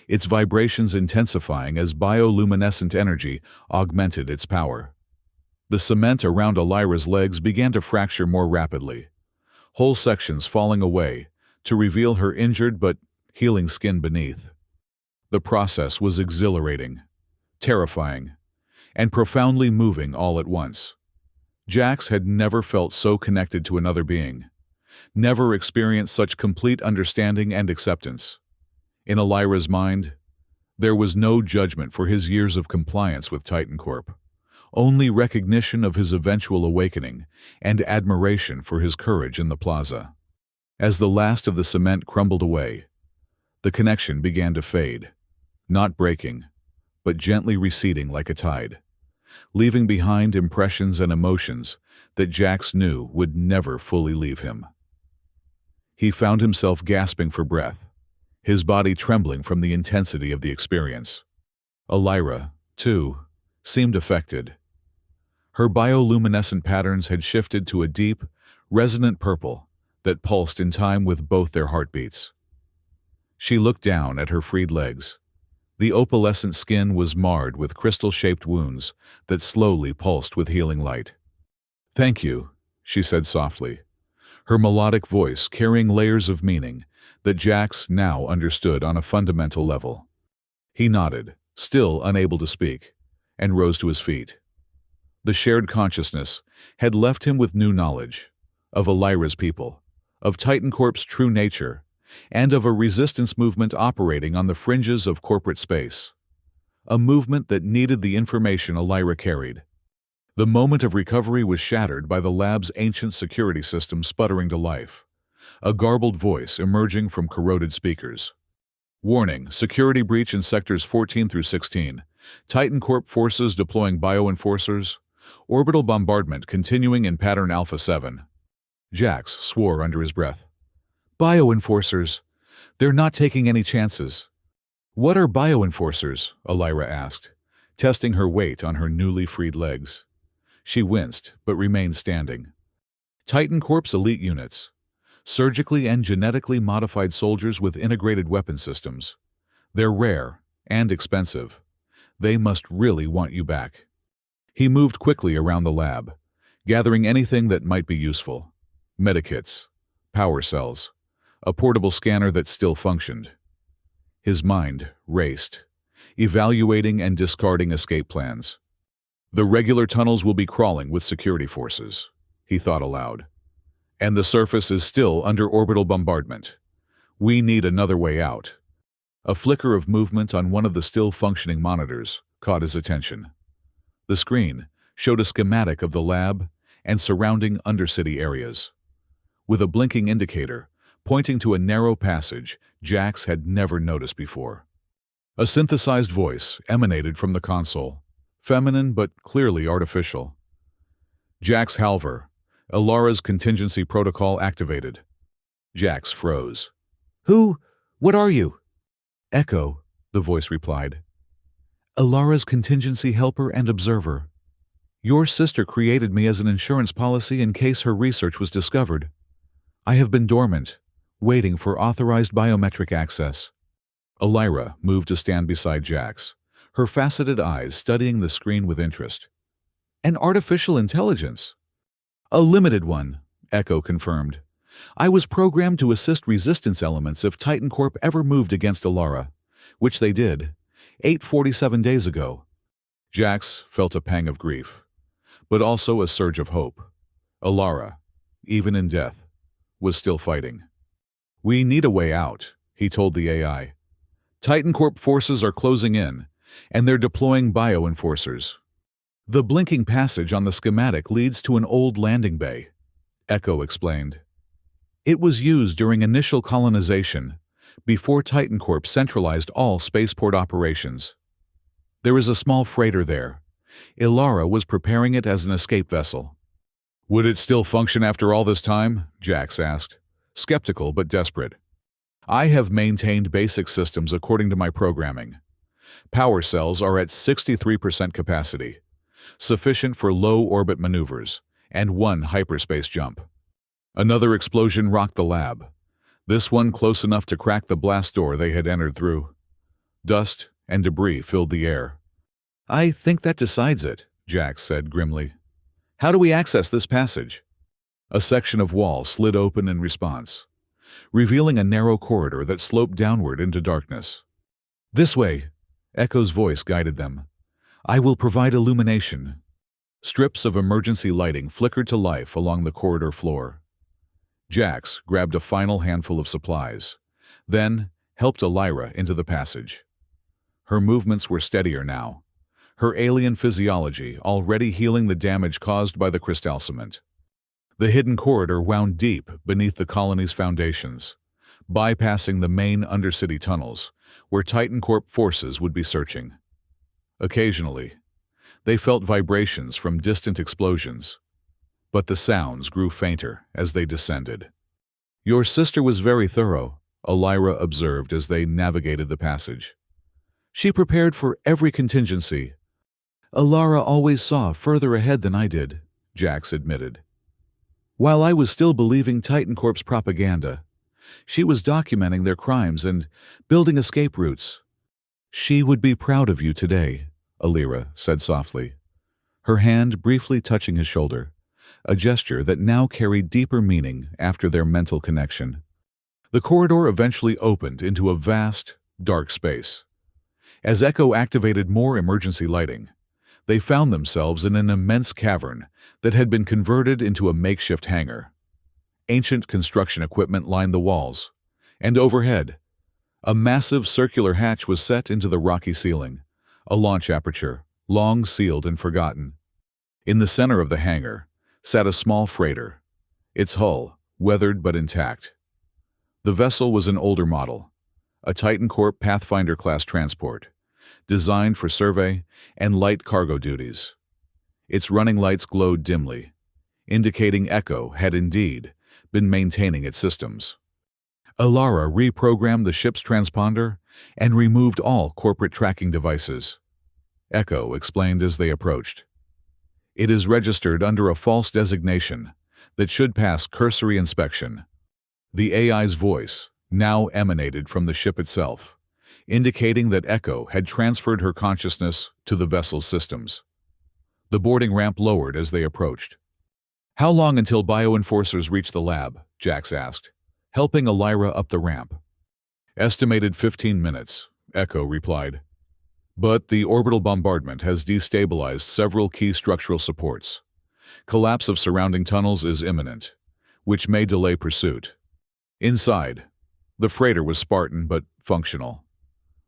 its vibrations intensifying as bioluminescent energy augmented its power. The cement around Elira's legs began to fracture more rapidly, whole sections falling away to reveal her injured but healing skin beneath. The process was exhilarating, terrifying, and profoundly moving all at once. Jax had never felt so connected to another being, never experienced such complete understanding and acceptance. In Elira's mind, there was no judgment for his years of compliance with Titan Corp, only recognition of his eventual awakening and admiration for his courage in the plaza. As the last of the cement crumbled away, the connection began to fade, not breaking, but gently receding like a tide, leaving behind impressions and emotions that Jax knew would never fully leave him. He found himself gasping for breath, his body trembling from the intensity of the experience. Elira, too, seemed affected. Her bioluminescent patterns had shifted to a deep, resonant purple that pulsed in time with both their heartbeats. She looked down at her freed legs. The opalescent skin was marred with crystal-shaped wounds that slowly pulsed with healing light. "Thank you," she said softly, her melodic voice carrying layers of meaning that Jax now understood on a fundamental level. He nodded, still unable to speak, and rose to his feet. The shared consciousness had left him with new knowledge of Elira's people, of Titan Corp's true nature, and of a resistance movement operating on the fringes of corporate space. A movement that needed the information Elira carried. The moment of recovery was shattered by the lab's ancient security system sputtering to life, a garbled voice emerging from corroded speakers. "Warning, security breach in sectors 14 through 16. Titan Corp forces deploying bioenforcers. Orbital bombardment continuing in pattern Alpha 7. Jax swore under his breath. "Bioenforcers? They're not taking any chances." "What are bioenforcers?" Elira asked, testing her weight on her newly freed legs. She winced, but remained standing. "Titan Corp's elite units. Surgically and genetically modified soldiers with integrated weapon systems. They're rare and expensive. They must really want you back." He moved quickly around the lab, gathering anything that might be useful. Medikits, power cells, a portable scanner that still functioned. His mind raced, evaluating and discarding escape plans. "The regular tunnels will be crawling with security forces," he thought aloud. "And the surface is still under orbital bombardment. We need another way out." A flicker of movement on one of the still functioning monitors caught his attention. The screen showed a schematic of the lab and surrounding Undercity areas. With a blinking indicator pointing to a narrow passage Jax had never noticed before. A synthesized voice emanated from the console, feminine but clearly artificial. "Jax Halver, Elira's contingency protocol activated." Jax froze. "Who? What are you?" "Echo," the voice replied. "Elira's contingency helper and observer. Your sister created me as an insurance policy in case her research was discovered. I have been dormant, waiting for authorized biometric access." Elira moved to stand beside Jax, her faceted eyes studying the screen with interest. "An artificial intelligence?" "A limited one," Echo confirmed. "I was programmed to assist resistance elements if Titan Corp ever moved against Elira, which they did, 847 days ago." Jax felt a pang of grief, but also a surge of hope. Elira, even in death, was still fighting. "We need a way out," he told the AI. "Titan Corp forces are closing in, and they're deploying bioenforcers. The blinking passage on the schematic leads to an old landing bay," Echo explained. It was used during initial colonization, before Titan Corp centralized all spaceport operations. There is a small freighter there. Ilara was preparing it as an escape vessel. Would it still function after all this time? Jax asked, skeptical but desperate. I have maintained basic systems according to my programming. Power cells are at 63% capacity, sufficient for low-orbit maneuvers, and one hyperspace jump. Another explosion rocked the lab, this one close enough to crack the blast door they had entered through. Dust and debris filled the air. I think that decides it, Jax said grimly. How do we access this passage? A section of wall slid open in response, revealing a narrow corridor that sloped downward into darkness. This way, Echo's voice guided them. I will provide illumination. Strips of emergency lighting flickered to life along the corridor floor. Jax grabbed a final handful of supplies, then helped Ilara into the passage. Her movements were steadier now, her alien physiology already healing the damage caused by the crystal cement. The hidden corridor wound deep beneath the colony's foundations, bypassing the main undercity tunnels, where Titan Corp forces would be searching. Occasionally, they felt vibrations from distant explosions, but the sounds grew fainter as they descended. Your sister was very thorough, Ilara observed as they navigated the passage. She prepared for every contingency. Ilara always saw further ahead than I did, Jax admitted. While I was still believing Titan Corp's propaganda, she was documenting their crimes and building escape routes. She would be proud of you today, Ilara said softly, her hand briefly touching his shoulder, a gesture that now carried deeper meaning after their mental connection. The corridor eventually opened into a vast, dark space. As Echo activated more emergency lighting, they found themselves in an immense cavern that had been converted into a makeshift hangar. Ancient construction equipment lined the walls, and overhead, a massive circular hatch was set into the rocky ceiling, a launch aperture, long sealed and forgotten. In the center of the hangar sat a small freighter, its hull weathered but intact. The vessel was an older model, a Titan Corp Pathfinder-class transport, designed for survey and light cargo duties. Its running lights glowed dimly, indicating Echo had indeed been maintaining its systems. Ilara reprogrammed the ship's transponder and removed all corporate tracking devices. Echo explained as they approached. It is registered under a false designation that should pass cursory inspection. The AI's voice now emanated from the ship itself, indicating that Echo had transferred her consciousness to the vessel's systems. The boarding ramp lowered as they approached. How long until bioenforcers reach the lab? Jax asked, helping Ilara up the ramp. Estimated 15 minutes, Echo replied. But the orbital bombardment has destabilized several key structural supports. Collapse of surrounding tunnels is imminent, which may delay pursuit. Inside, the freighter was Spartan but functional.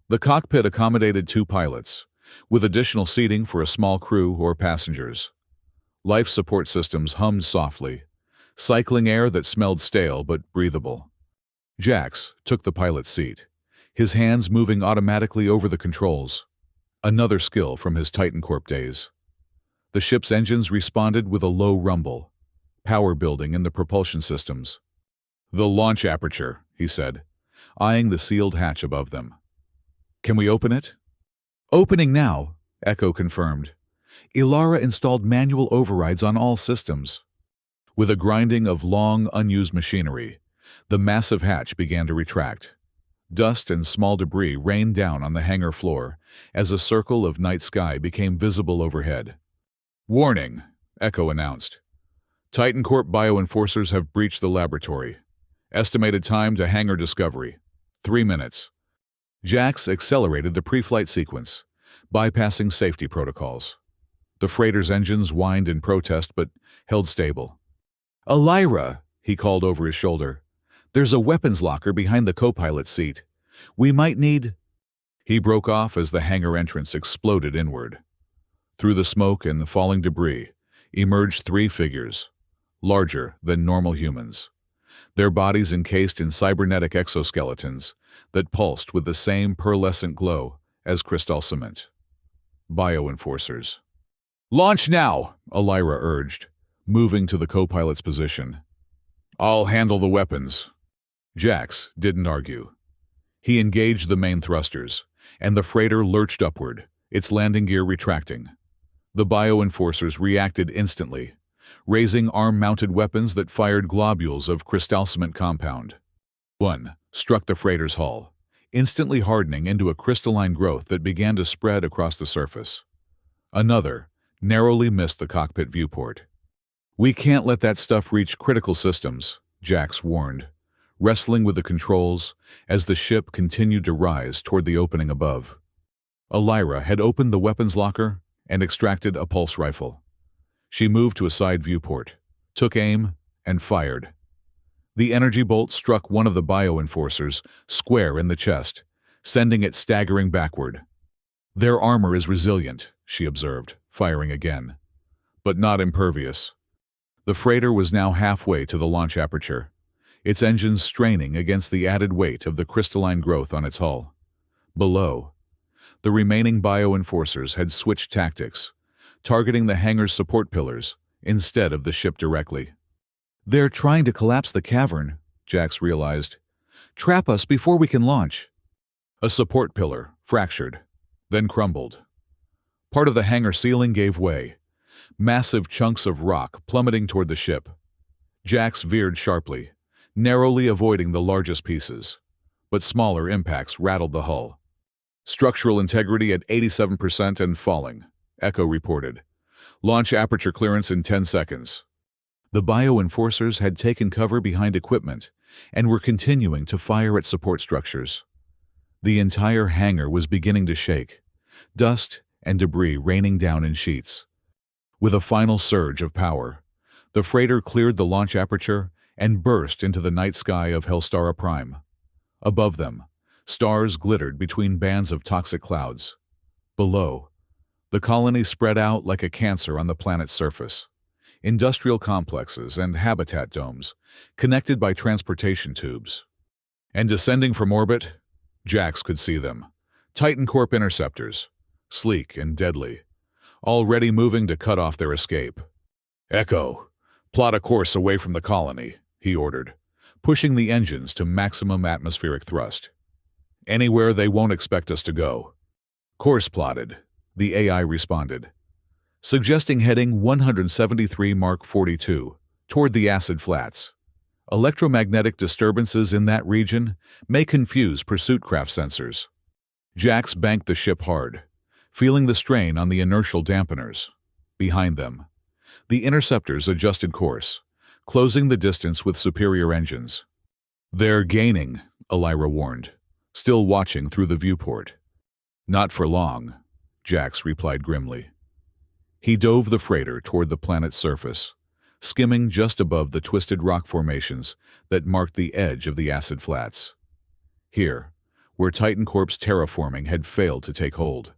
The cockpit accommodated 2 pilots, with additional seating for a small crew or passengers. Life support systems hummed softly, cycling air that smelled stale but breathable. Jax took the pilot's seat, his hands moving automatically over the controls, another skill from his Titan Corp days. The ship's engines responded with a low rumble, power building in the propulsion systems. The launch aperture, he said, eyeing the sealed hatch above them. Can we open it? Opening now, Echo confirmed. Ilara installed manual overrides on all systems. With a grinding of long, unused machinery, the massive hatch began to retract. Dust and small debris rained down on the hangar floor as a circle of night sky became visible overhead. Warning, Echo announced. Titan Corp bioenforcers have breached the laboratory. Estimated time to hangar discovery, 3 minutes. Jax accelerated the pre-flight sequence, bypassing safety protocols. The freighter's engines whined in protest but held stable. Ilara, he called over his shoulder. There's a weapons locker behind the co-pilot's seat. We might need... He broke off as the hangar entrance exploded inward. Through the smoke and the falling debris emerged 3 figures, larger than normal humans. their bodies encased in cybernetic exoskeletons that pulsed with the same pearlescent glow as crystal cement. Bioenforcers. "Launch now," Elira urged, moving to the co-pilot's position. "I'll handle the weapons." Jax didn't argue. He engaged the main thrusters, and the freighter lurched upward, its landing gear retracting. The bioenforcers reacted instantly, raising arm-mounted weapons that fired globules of crystal cement compound. One struck the freighter's hull, instantly hardening into a crystalline growth that began to spread across the surface. Another narrowly missed the cockpit viewport. "We can't let that stuff reach critical systems," Jax warned, wrestling with the controls as the ship continued to rise toward the opening above. Elira had opened the weapons locker and extracted a pulse rifle. She moved to a side viewport, took aim, and fired. The energy bolt struck one of the bioenforcers square in the chest, sending it staggering backward. "Their armor is resilient," she observed, firing again, "but not impervious." The freighter was now halfway to the launch aperture, its engines straining against the added weight of the crystalline growth on its hull. Below, the remaining bioenforcers had switched tactics, targeting the hangar's support pillars instead of the ship directly. "They're trying to collapse the cavern," Jax realized. "Trap us before we can launch." A support pillar fractured, then crumbled. Part of the hangar ceiling gave way, massive chunks of rock plummeting toward the ship. Jax veered sharply, narrowly avoiding the largest pieces, but smaller impacts rattled the hull. "Structural integrity at 87% and falling," Echo reported. "Launch aperture clearance in 10 seconds. The bioenforcers had taken cover behind equipment and were continuing to fire at support structures. The entire hangar was beginning to shake, dust and debris raining down in sheets. With a final surge of power, the freighter cleared the launch aperture and burst into the night sky of Hellstar Prime. Above them, stars glittered between bands of toxic clouds. Below, the colony spread out like a cancer on the planet's surface. Industrial complexes and habitat domes, connected by transportation tubes. And descending from orbit, Jax could see them. Titan Corp interceptors, sleek and deadly, already moving to cut off their escape. "Echo, plot a course away from the colony," he ordered, pushing the engines to maximum atmospheric thrust. "Anywhere they won't expect us to go." "Course plotted," the AI responded, suggesting heading 173 Mark 42 toward the acid flats. Electromagnetic disturbances in that region may confuse pursuit craft sensors. Jax banked the ship hard, feeling the strain on the inertial dampeners. Behind them, the interceptors adjusted course, closing the distance with superior engines. "They're gaining," Elira warned, still watching through the viewport. "Not for long," Jax replied grimly. He dove the freighter toward the planet's surface, skimming just above the twisted rock formations that marked the edge of the acid flats. Here, where Titan Corp's terraforming had failed to take hold,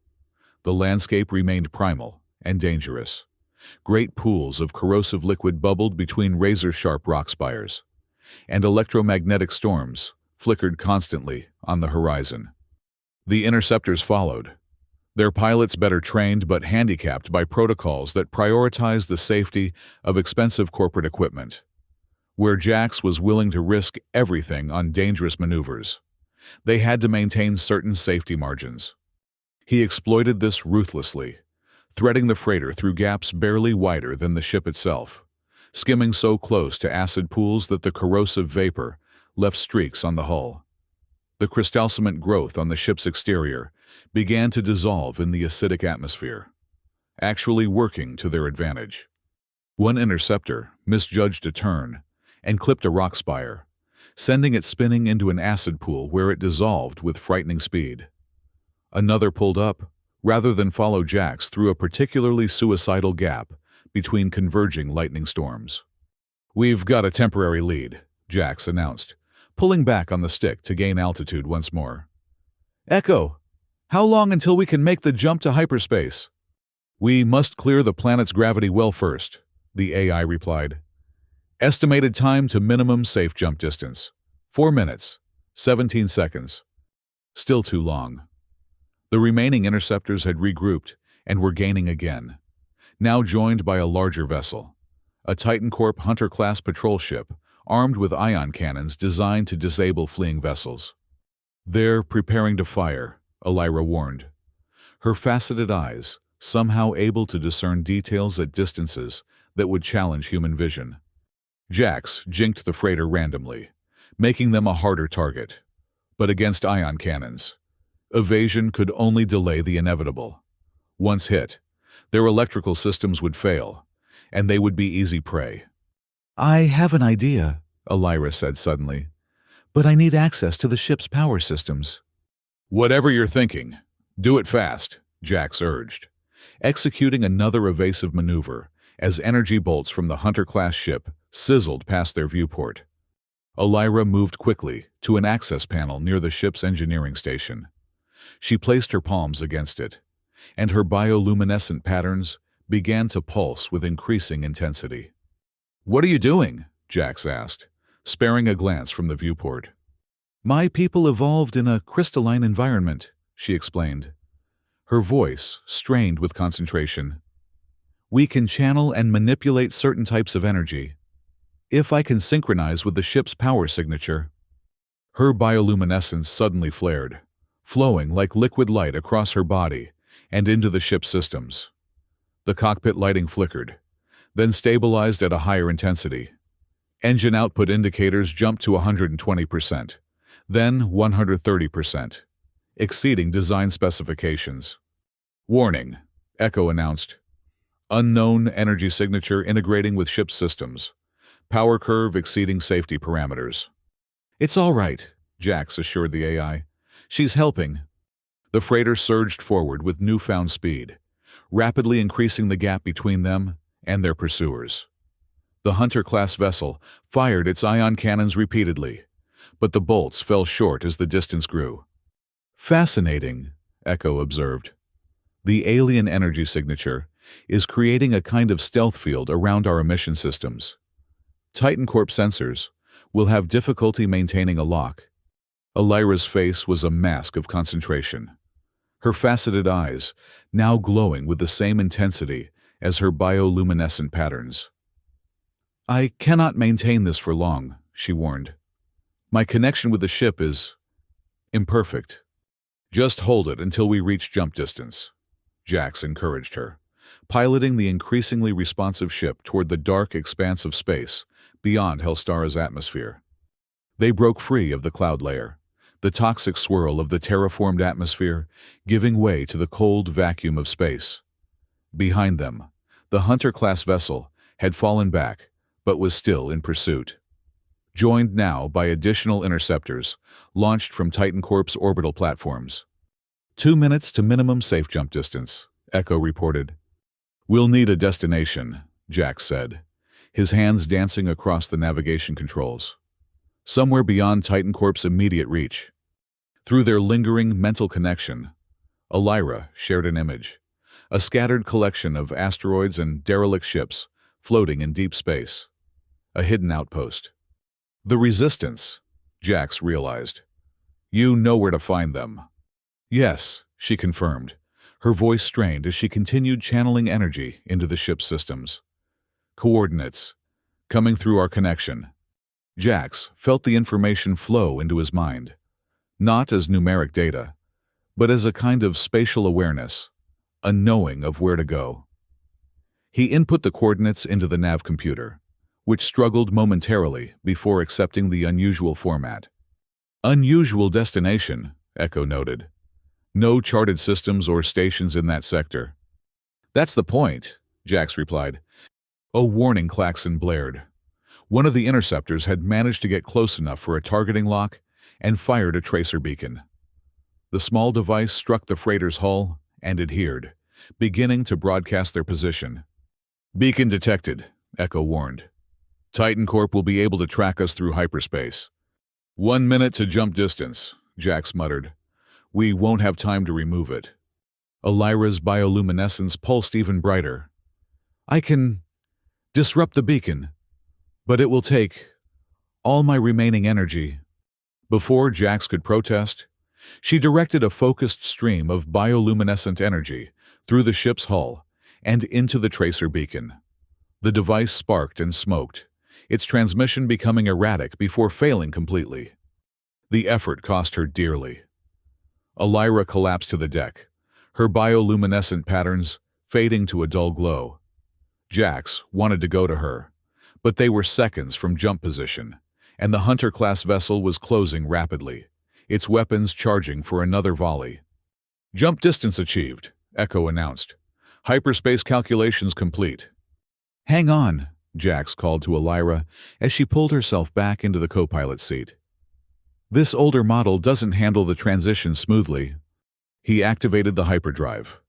the landscape remained primal and dangerous. Great pools of corrosive liquid bubbled between razor-sharp rock spires, and electromagnetic storms flickered constantly on the horizon. The interceptors followed, their pilots better trained but handicapped by protocols that prioritized the safety of expensive corporate equipment. Where Jax was willing to risk everything on dangerous maneuvers, they had to maintain certain safety margins. He exploited this ruthlessly, threading the freighter through gaps barely wider than the ship itself, skimming so close to acid pools that the corrosive vapor left streaks on the hull. The crystal cement growth on the ship's exterior began to dissolve in the acidic atmosphere, actually working to their advantage. One interceptor misjudged a turn and clipped a rock spire, sending it spinning into an acid pool where it dissolved with frightening speed. Another pulled up, rather than follow Jax through a particularly suicidal gap between converging lightning storms. "We've got a temporary lead," Jax announced, pulling back on the stick to gain altitude once more. "Echo, how long until we can make the jump to hyperspace?" "We must clear the planet's gravity well first," the AI replied. Estimated time to minimum safe jump distance. 4 minutes, 17 seconds. Still too long. The remaining interceptors had regrouped and were gaining again, now joined by a larger vessel, a Titan Corp Hunter-class patrol ship armed with ion cannons designed to disable fleeing vessels. "They're preparing to fire," Elira warned, her faceted eyes somehow able to discern details at distances that would challenge human vision. Jax jinked the freighter randomly, making them a harder target. But against ion cannons, evasion could only delay the inevitable. Once hit, their electrical systems would fail, and they would be easy prey. "I have an idea," Elira said suddenly, "but I need access to the ship's power systems." "Whatever you're thinking, do it fast," Jax urged, executing another evasive maneuver as energy bolts from the Hunter-class ship sizzled past their viewport. Elira moved quickly to an access panel near the ship's engineering station. She placed her palms against it, and her bioluminescent patterns began to pulse with increasing intensity. "What are you doing?" Jax asked, sparing a glance from the viewport. "My people evolved in a crystalline environment," she explained, her voice strained with concentration. "We can channel and manipulate certain types of energy. If I can synchronize with the ship's power signature." Her bioluminescence suddenly flared, flowing like liquid light across her body and into the ship's systems. The cockpit lighting flickered, then stabilized at a higher intensity. Engine output indicators jumped to 120%, then 130%, exceeding design specifications. "Warning," Echo announced. "Unknown energy signature integrating with ship systems. Power curve exceeding safety parameters." "It's all right," Jax assured the AI. "She's helping." The freighter surged forward with newfound speed, rapidly increasing the gap between them and their pursuers. The Hunter-class vessel fired its ion cannons repeatedly, but the bolts fell short as the distance grew. "Fascinating," Echo observed. "The alien energy signature is creating a kind of stealth field around our emission systems. Titan Corp sensors will have difficulty maintaining a lock." Elira's face was a mask of concentration, her faceted eyes now glowing with the same intensity as her bioluminescent patterns. "I cannot maintain this for long," she warned. "My connection with the ship is imperfect." "Just hold it until we reach jump distance," Jax encouraged her, piloting the increasingly responsive ship toward the dark expanse of space beyond Hellstara's atmosphere. They broke free of the cloud layer, the toxic swirl of the terraformed atmosphere giving way to the cold vacuum of space. Behind them, the Hunter-class vessel had fallen back, but was still in pursuit. Joined now by additional interceptors launched from Titan Corp's orbital platforms. 2 minutes to minimum safe jump distance, Echo reported. "We'll need a destination," Jax said, his hands dancing across the navigation controls. "Somewhere beyond Titan Corp's immediate reach." Through their lingering mental connection, Elira shared an image, a scattered collection of asteroids and derelict ships floating in deep space. A hidden outpost. "The Resistance," Jax realized. "You know where to find them." "Yes," she confirmed, her voice strained as she continued channeling energy into the ship's systems. "Coordinates. Coming through our connection." Jax felt the information flow into his mind, not as numeric data, but as a kind of spatial awareness, a knowing of where to go. He input the coordinates into the nav computer, which struggled momentarily before accepting the unusual format. "Unusual destination," Echo noted. "No charted systems or stations in that sector." "That's the point," Jax replied. A warning klaxon blared. One of the interceptors had managed to get close enough for a targeting lock and fired a tracer beacon. The small device struck the freighter's hull and adhered, beginning to broadcast their position. "Beacon detected," Echo warned. "Titan Corp will be able to track us through hyperspace." 1 minute to jump distance," Jax muttered. "We won't have time to remove it." Elira's bioluminescence pulsed even brighter. "I can disrupt the beacon." But it will take all my remaining energy. Before Jax could protest, she directed a focused stream of bioluminescent energy through the ship's hull and into the tracer beacon. The device sparked and smoked, its transmission becoming erratic before failing completely. The effort cost her dearly. Elira collapsed to the deck, her bioluminescent patterns fading to a dull glow. Jax wanted to go to her, but they were seconds from jump position, and the Hunter-class vessel was closing rapidly, its weapons charging for another volley. "Jump distance achieved," Echo announced. "Hyperspace calculations complete." "Hang on," Jax called to Elira as she pulled herself back into the co-pilot seat. "This older model doesn't handle the transition smoothly." He activated the hyperdrive.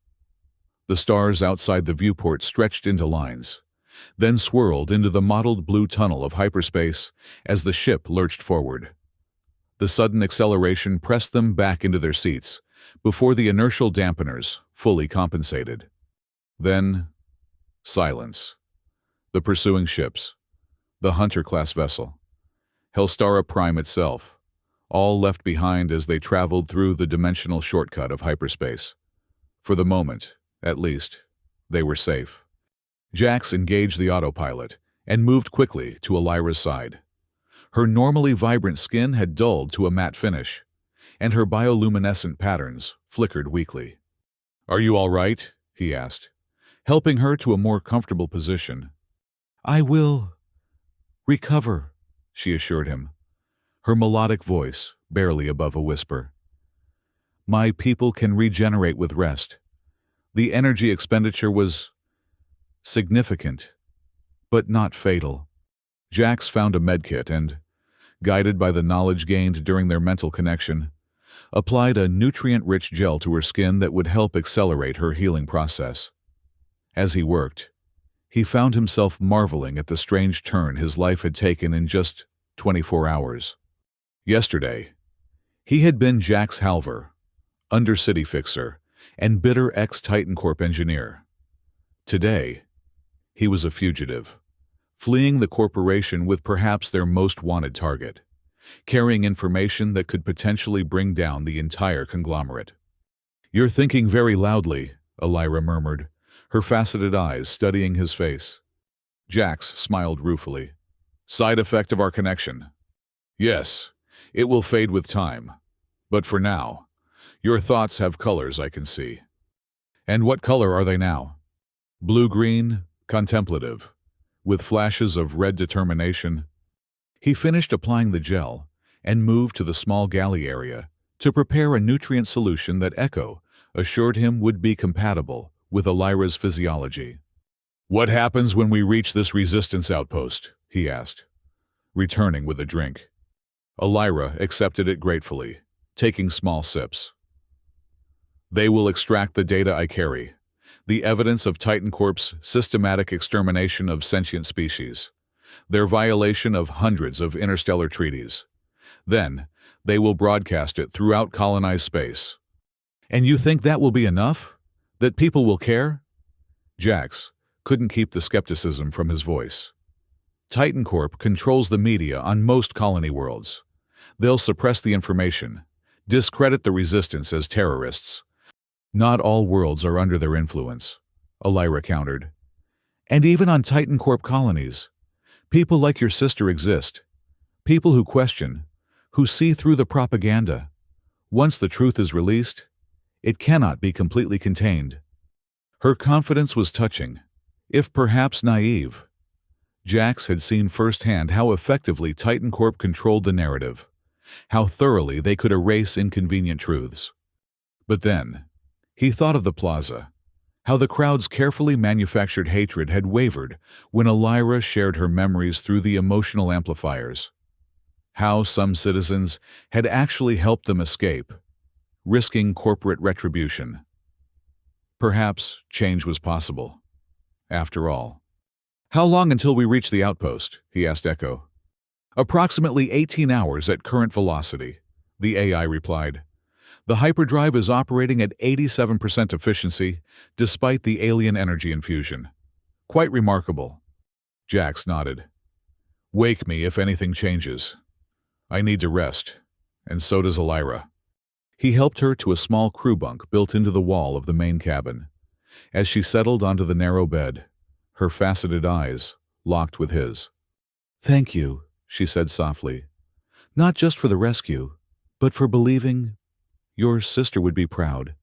The stars outside the viewport stretched into lines, then swirled into the mottled blue tunnel of hyperspace as the ship lurched forward. The sudden acceleration pressed them back into their seats before the inertial dampeners fully compensated. Then, silence. The pursuing ships, the Hunter-class vessel, Hellstara Prime itself, all left behind as they traveled through the dimensional shortcut of hyperspace. For the moment, at least, they were safe. Jax engaged the autopilot and moved quickly to Elira's side. Her normally vibrant skin had dulled to a matte finish, and her bioluminescent patterns flickered weakly. "Are you all right?" he asked, helping her to a more comfortable position. "I will recover," she assured him, her melodic voice barely above a whisper. "My people can regenerate with rest." The energy expenditure was significant, but not fatal. Jax found a medkit and, guided by the knowledge gained during their mental connection, applied a nutrient-rich gel to her skin that would help accelerate her healing process. As he worked, he found himself marveling at the strange turn his life had taken in just 24 hours. Yesterday, he had been Jax Halver, Undercity fixer, and bitter ex-Titan Corp engineer. Today, he was a fugitive, fleeing the corporation with perhaps their most wanted target, carrying information that could potentially bring down the entire conglomerate. "You're thinking very loudly," Elira murmured, her faceted eyes studying his face. Jax smiled ruefully. "Side effect of our connection. Yes, it will fade with time. But for now, your thoughts have colors I can see." "And what color are they now?" "Blue-green, contemplative, with flashes of red determination." He finished applying the gel and moved to the small galley area to prepare a nutrient solution that Echo assured him would be compatible with Elira's physiology. "What happens when we reach this resistance outpost?" he asked, returning with a drink. Elira accepted it gratefully, taking small sips. "They will extract the data I carry, the evidence of Titan Corp's systematic extermination of sentient species, their violation of hundreds of interstellar treaties. Then, they will broadcast it throughout colonized space." "And you think that will be enough? That people will care?" Jax couldn't keep the skepticism from his voice. "Titan Corp controls the media on most colony worlds. They'll suppress the information, discredit the resistance as terrorists." "Not all worlds are under their influence," Elira countered. "And even on Titan Corp colonies, people like your sister exist. People who question, who see through the propaganda. Once the truth is released, it cannot be completely contained." Her confidence was touching, if perhaps naive. Jax had seen firsthand how effectively Titan Corp controlled the narrative, how thoroughly they could erase inconvenient truths. But then, he thought of the plaza, how the crowd's carefully manufactured hatred had wavered when Elira shared her memories through the emotional amplifiers, how some citizens had actually helped them escape, risking corporate retribution. Perhaps change was possible, after all. "How long until we reach the outpost?" he asked Echo. "Approximately 18 hours at current velocity," the AI replied. "The hyperdrive is operating at 87% efficiency, despite the alien energy infusion. Quite remarkable." Jax nodded. Wake me if anything changes. I need to rest, and so does Elira. He helped her to a small crew bunk built into the wall of the main cabin. As she settled onto the narrow bed, her faceted eyes locked with his. "Thank you," she said softly. "Not just for the rescue, but for believing your sister would be proud."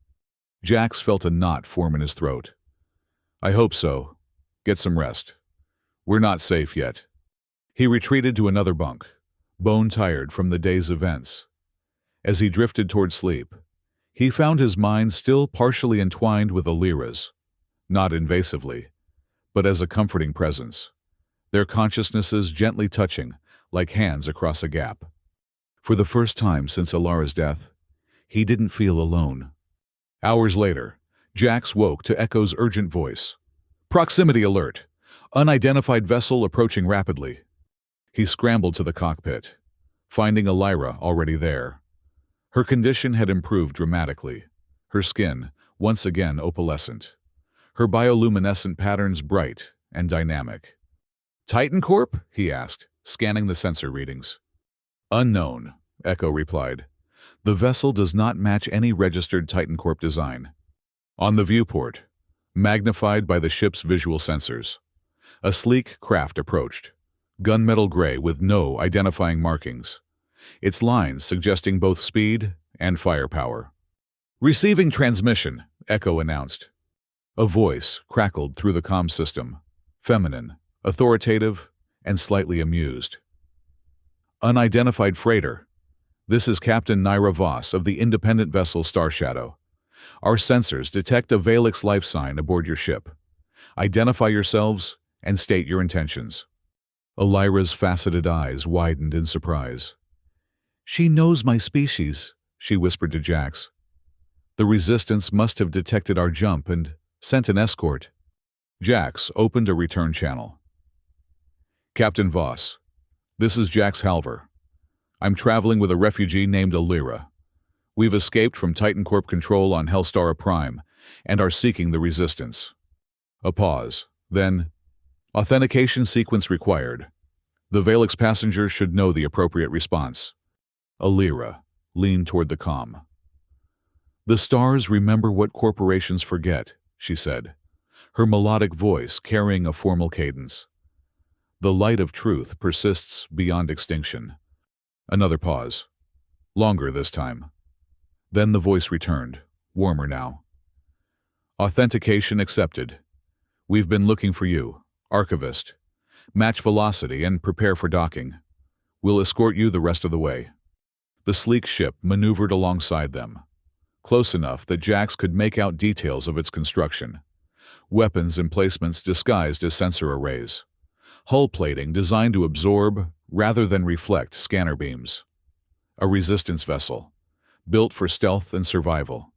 Jax felt a knot form in his throat. "I hope so. Get some rest. We're not safe yet." He retreated to another bunk, bone-tired from the day's events. As he drifted toward sleep, he found his mind still partially entwined with Elira's, not invasively, but as a comforting presence, their consciousnesses gently touching like hands across a gap. For the first time since Elira's death, he didn't feel alone. Hours later, Jax woke to Echo's urgent voice. "Proximity alert! Unidentified vessel approaching rapidly." He scrambled to the cockpit, finding Elira already there. Her condition had improved dramatically, her skin once again opalescent, her bioluminescent patterns bright and dynamic. "Titan Corp?" he asked, scanning the sensor readings. "Unknown," Echo replied. "The vessel does not match any registered Titan Corp design." On the viewport, magnified by the ship's visual sensors, a sleek craft approached, gunmetal gray with no identifying markings, its lines suggesting both speed and firepower. "Receiving transmission," Echo announced. A voice crackled through the comm system, feminine, authoritative, and slightly amused. "Unidentified freighter. This is Captain Naira Voss of the independent vessel Star Shadow. Our sensors detect a Valix life sign aboard your ship. Identify yourselves and state your intentions." Elira's faceted eyes widened in surprise. "She knows my species," she whispered to Jax. "The Resistance must have detected our jump and sent an escort." Jax opened a return channel. "Captain Voss, this is Jax Halver. I'm traveling with a refugee named Elira. We've escaped from Titan Corp control on Hellstar Prime and are seeking the Resistance." A pause, then, "Authentication sequence required. The Valix passengers should know the appropriate response." Elira leaned toward the comm. "The stars remember what corporations forget," she said, her melodic voice carrying a formal cadence. "The light of truth persists beyond extinction." Another pause. Longer this time. Then the voice returned, warmer now. "Authentication accepted. We've been looking for you, Archivist. Match velocity and prepare for docking. We'll escort you the rest of the way." The sleek ship maneuvered alongside them, close enough that Jax could make out details of its construction. Weapons emplacements disguised as sensor arrays. Hull plating designed to absorb rather than reflect scanner beams. A Resistance vessel, built for stealth and survival.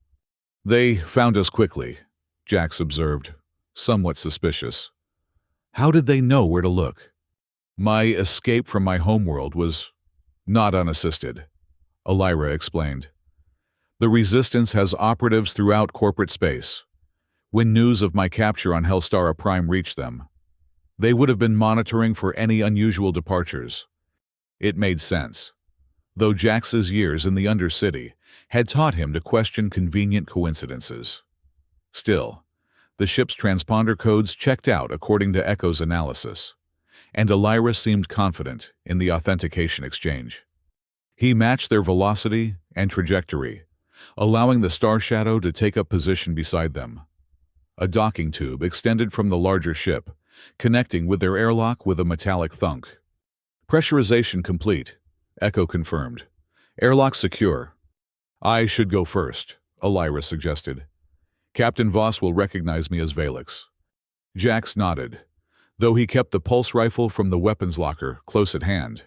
"They found us quickly," Jax observed, somewhat suspicious. "How did they know where to look?" "My escape from my homeworld was not unassisted," Elira explained. "The Resistance has operatives throughout corporate space. When news of my capture on Hellstar Prime reached them, they would have been monitoring for any unusual departures." It made sense, though Jax's years in the Undercity had taught him to question convenient coincidences. Still, the ship's transponder codes checked out according to Echo's analysis, and Elira seemed confident in the authentication exchange. He matched their velocity and trajectory, allowing the Star Shadow to take up position beside them. A docking tube extended from the larger ship, connecting with their airlock with a metallic thunk. "Pressurization complete," Echo confirmed. "Airlock secure." "I should go first," Elira suggested. "Captain Voss will recognize me as Valix." Jax nodded, though he kept the pulse rifle from the weapons locker close at hand.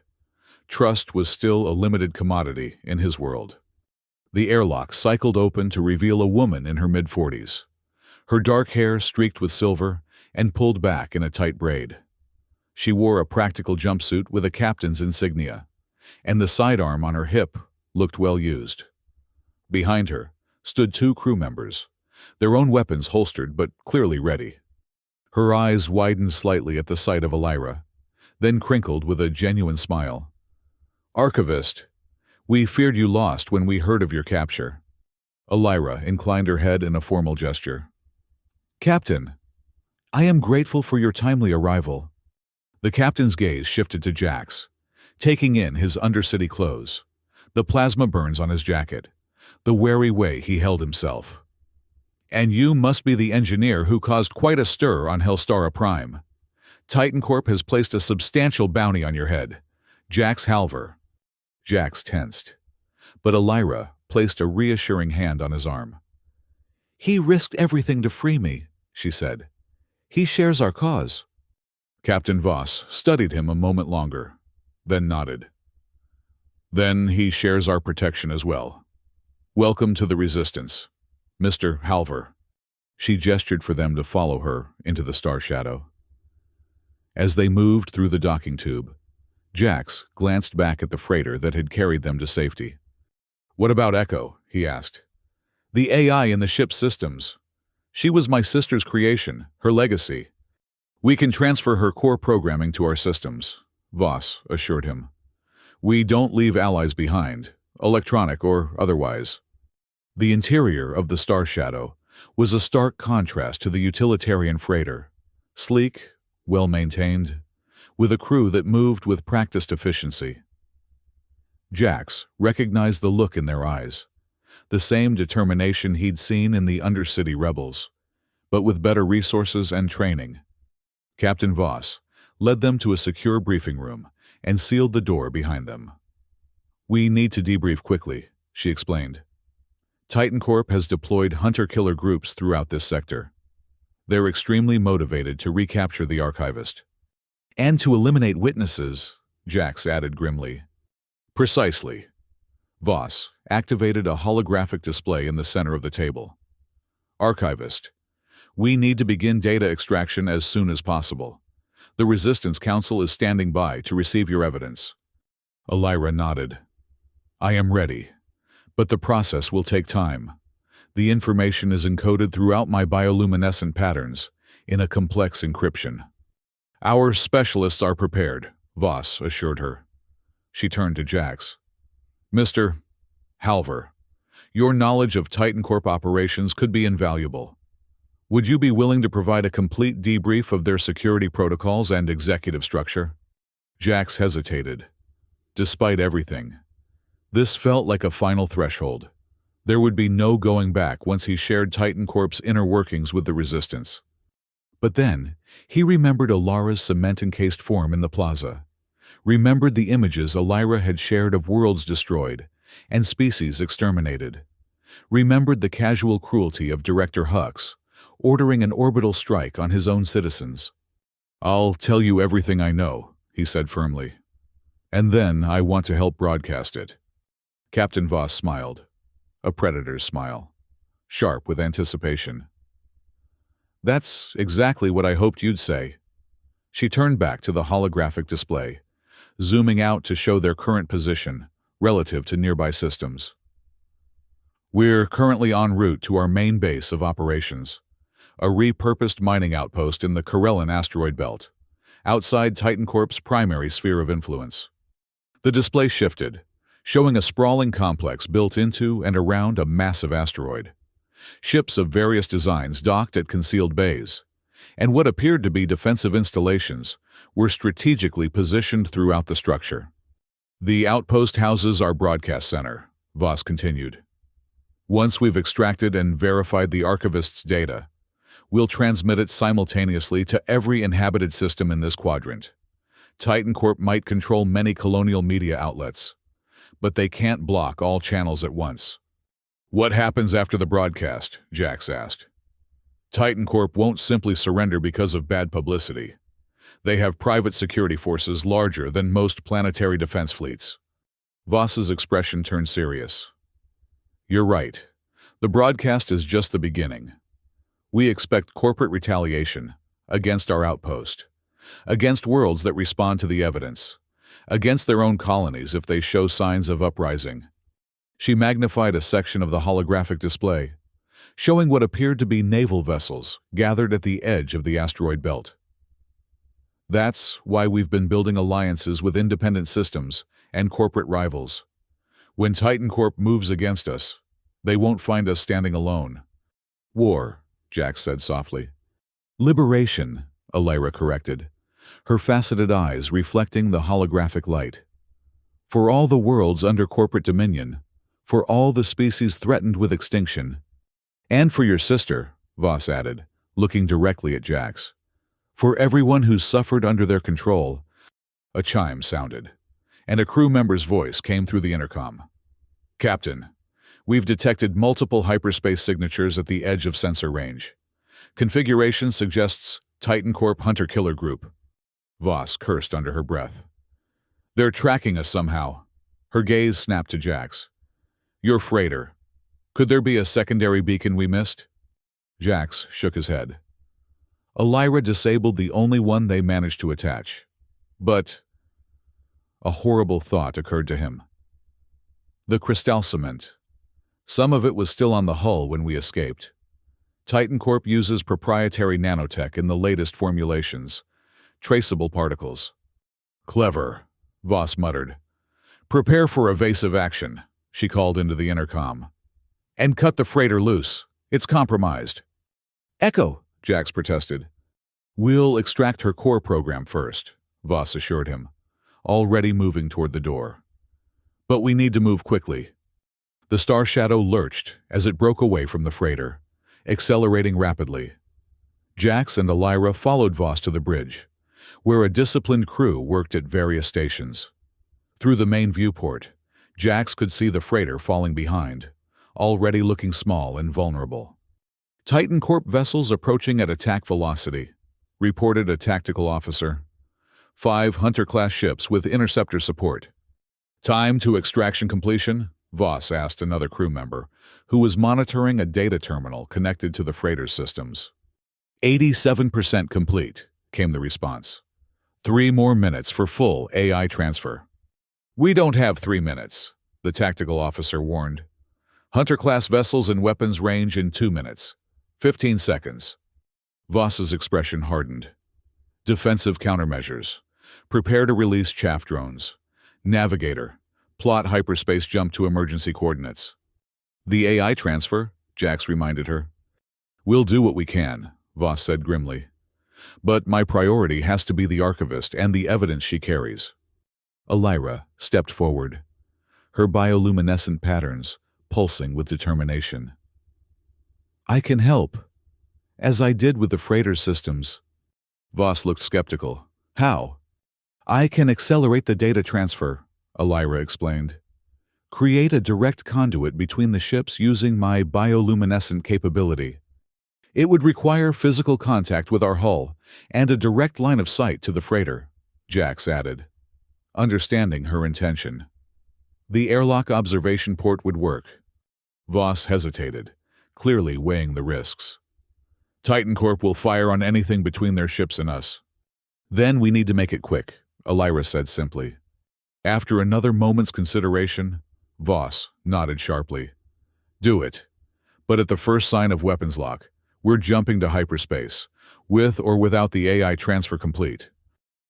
Trust was still a limited commodity in his world. The airlock cycled open to reveal a woman in her mid-40s. Her dark hair streaked with silver and pulled back in a tight braid. She wore a practical jumpsuit with a captain's insignia, and the sidearm on her hip looked well used. Behind her stood two crew members, their own weapons holstered but clearly ready. Her eyes widened slightly at the sight of Elira, then crinkled with a genuine smile. "Archivist, we feared you lost when we heard of your capture." Elira inclined her head in a formal gesture. "Captain, I am grateful for your timely arrival." The captain's gaze shifted to Jax, taking in his undercity clothes, the plasma burns on his jacket, the wary way he held himself. "And you must be the engineer who caused quite a stir on Hellstar Prime. Titan Corp has placed a substantial bounty on your head. Jax Halver." Jax tensed, but Elira placed a reassuring hand on his arm. "He risked everything to free me," she said. "He shares our cause." Captain Voss studied him a moment longer, then nodded. "Then he shares our protection as well. Welcome to the Resistance, Mr. Halver." She gestured for them to follow her into the star shadow. As they moved through the docking tube, Jax glanced back at the freighter that had carried them to safety. "What about Echo?" he asked. "The AI in the ship's systems. She was my sister's creation, her legacy. We can transfer her core programming to our systems," Voss assured him. "We don't leave allies behind, electronic or otherwise." The interior of the Star Shadow was a stark contrast to the utilitarian freighter, sleek, well-maintained, with a crew that moved with practiced efficiency. Jax recognized the look in their eyes, the same determination he'd seen in the Undercity rebels, but with better resources and training. Captain Voss led them to a secure briefing room and sealed the door behind them. "We need to debrief quickly," she explained. "Titan Corp has deployed hunter-killer groups throughout this sector. They're extremely motivated to recapture the Archivist. And to eliminate witnesses," Jax added grimly. "Precisely." Voss activated a holographic display in the center of the table. "Archivist, we need to begin data extraction as soon as possible. The Resistance Council is standing by to receive your evidence." Elira nodded. "I am ready, but the process will take time. The information is encoded throughout my bioluminescent patterns in a complex encryption." "Our specialists are prepared," Voss assured her. She turned to Jax. "Mr. Halver, your knowledge of Titan Corp operations could be invaluable. Would you be willing to provide a complete debrief of their security protocols and executive structure?" Jax hesitated. Despite everything, this felt like a final threshold. There would be no going back once he shared Titan Corp's inner workings with the Resistance. But then, he remembered Elira's cement-encased form in the plaza, remembered the images Elira had shared of worlds destroyed and species exterminated, remembered the casual cruelty of Director Hux, ordering an orbital strike on his own citizens. "I'll tell you everything I know," he said firmly. "And then I want to help broadcast it." Captain Voss smiled, a predator's smile, sharp with anticipation. "That's exactly what I hoped you'd say." She turned back to the holographic display, zooming out to show their current position relative to nearby systems. "We're currently en route to our main base of operations, a repurposed mining outpost in the Corellan asteroid belt, outside Titan Corp's primary sphere of influence." The display shifted, showing a sprawling complex built into and around a massive asteroid. Ships of various designs docked at concealed bays, and what appeared to be defensive installations were strategically positioned throughout the structure. "The outpost houses our broadcast center," Voss continued. "Once we've extracted and verified the Archivist's data, we'll transmit it simultaneously to every inhabited system in this quadrant. Titan Corp might control many colonial media outlets, but they can't block all channels at once." "What happens after the broadcast?" Jax asked. "Titan Corp won't simply surrender because of bad publicity. They have private security forces larger than most planetary defense fleets." Voss's expression turned serious. "You're right. The broadcast is just the beginning. We expect corporate retaliation against our outpost, against worlds that respond to the evidence, against their own colonies if they show signs of uprising." She magnified a section of the holographic display, showing what appeared to be naval vessels gathered at the edge of the asteroid belt. That's why we've been building alliances with independent systems and corporate rivals. When Titan Corp moves against us, they won't find us standing alone. War, Jax said softly. Liberation, Elira corrected, her faceted eyes reflecting the holographic light. For all the worlds under corporate dominion, for all the species threatened with extinction. And for your sister, Voss added, looking directly at Jax. For everyone who's suffered under their control. A chime sounded, and a crew member's voice came through the intercom. Captain, we've detected multiple hyperspace signatures at the edge of sensor range. Configuration suggests Titan Corp Hunter-Killer Group. Voss cursed under her breath. They're tracking us somehow. Her gaze snapped to Jax. Your freighter. Could there be a secondary beacon we missed? Jax shook his head. Elira disabled the only one they managed to attach. But a horrible thought occurred to him. The crystal cement. Some of it was still on the hull when we escaped. Titan Corp uses proprietary nanotech in the latest formulations. Traceable particles. Clever, Voss muttered. Prepare for evasive action, she called into the intercom. And cut the freighter loose. It's compromised. Echo, Jax protested. We'll extract her core program first, Voss assured him, already moving toward the door. But we need to move quickly. The Star Shadow lurched as it broke away from the freighter, accelerating rapidly. Jax and Elira followed Voss to the bridge, where a disciplined crew worked at various stations. Through the main viewport, Jax could see the freighter falling behind, already looking small and vulnerable. Titan Corp vessels approaching at attack velocity, reported a tactical officer. 5 Hunter-class ships with interceptor support. Time to extraction completion? Voss asked another crew member, who was monitoring a data terminal connected to the freighter's systems. 87% complete, came the response. 3 more minutes for full AI transfer. We don't have 3 minutes, the tactical officer warned. Hunter-class vessels and weapons range in 2 minutes. 15 seconds. Voss's expression hardened. Defensive countermeasures. Prepare to release chaff drones. Navigator. Plot hyperspace jump to emergency coordinates. The AI transfer, Jax reminded her. We'll do what we can, Voss said grimly. But my priority has to be the archivist and the evidence she carries. Elira stepped forward, her bioluminescent patterns pulsing with determination. I can help, as I did with the freighter systems. Voss looked skeptical. How? I can accelerate the data transfer, Elira explained. Create a direct conduit between the ships using my bioluminescent capability. It would require physical contact with our hull and a direct line of sight to the freighter, Jax added, understanding her intention. The airlock observation port would work. Voss hesitated, clearly weighing the risks. Titan Corp will fire on anything between their ships and us. Then we need to make it quick, Elira said simply. After another moment's consideration, Voss nodded sharply. Do it. But at the first sign of weapons lock, we're jumping to hyperspace, with or without the AI transfer complete.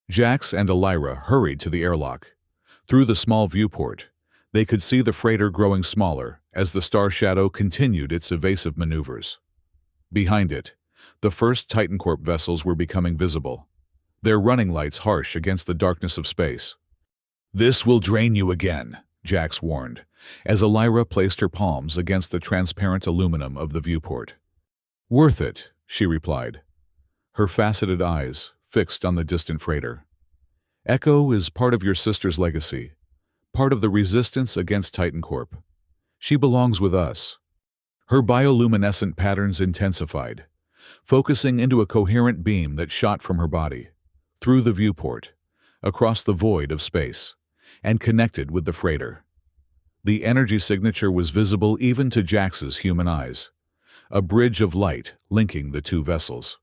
Jax and Elira hurried to the airlock. Through the small viewport, they could see the freighter growing smaller as the Star Shadow continued its evasive maneuvers. Behind it, the first Titan Corp vessels were becoming visible, their running lights harsh against the darkness of space. This will drain you again, Jax warned, as Elira placed her palms against the transparent aluminum of the viewport. Worth it, she replied, her faceted eyes fixed on the distant freighter. Echo is part of your sister's legacy, part of the resistance against Titan Corp. She belongs with us. Her bioluminescent patterns intensified, focusing into a coherent beam that shot from her body, through the viewport, across the void of space, and connected with the freighter. The energy signature was visible even to Jax's human eyes, a bridge of light linking the two vessels.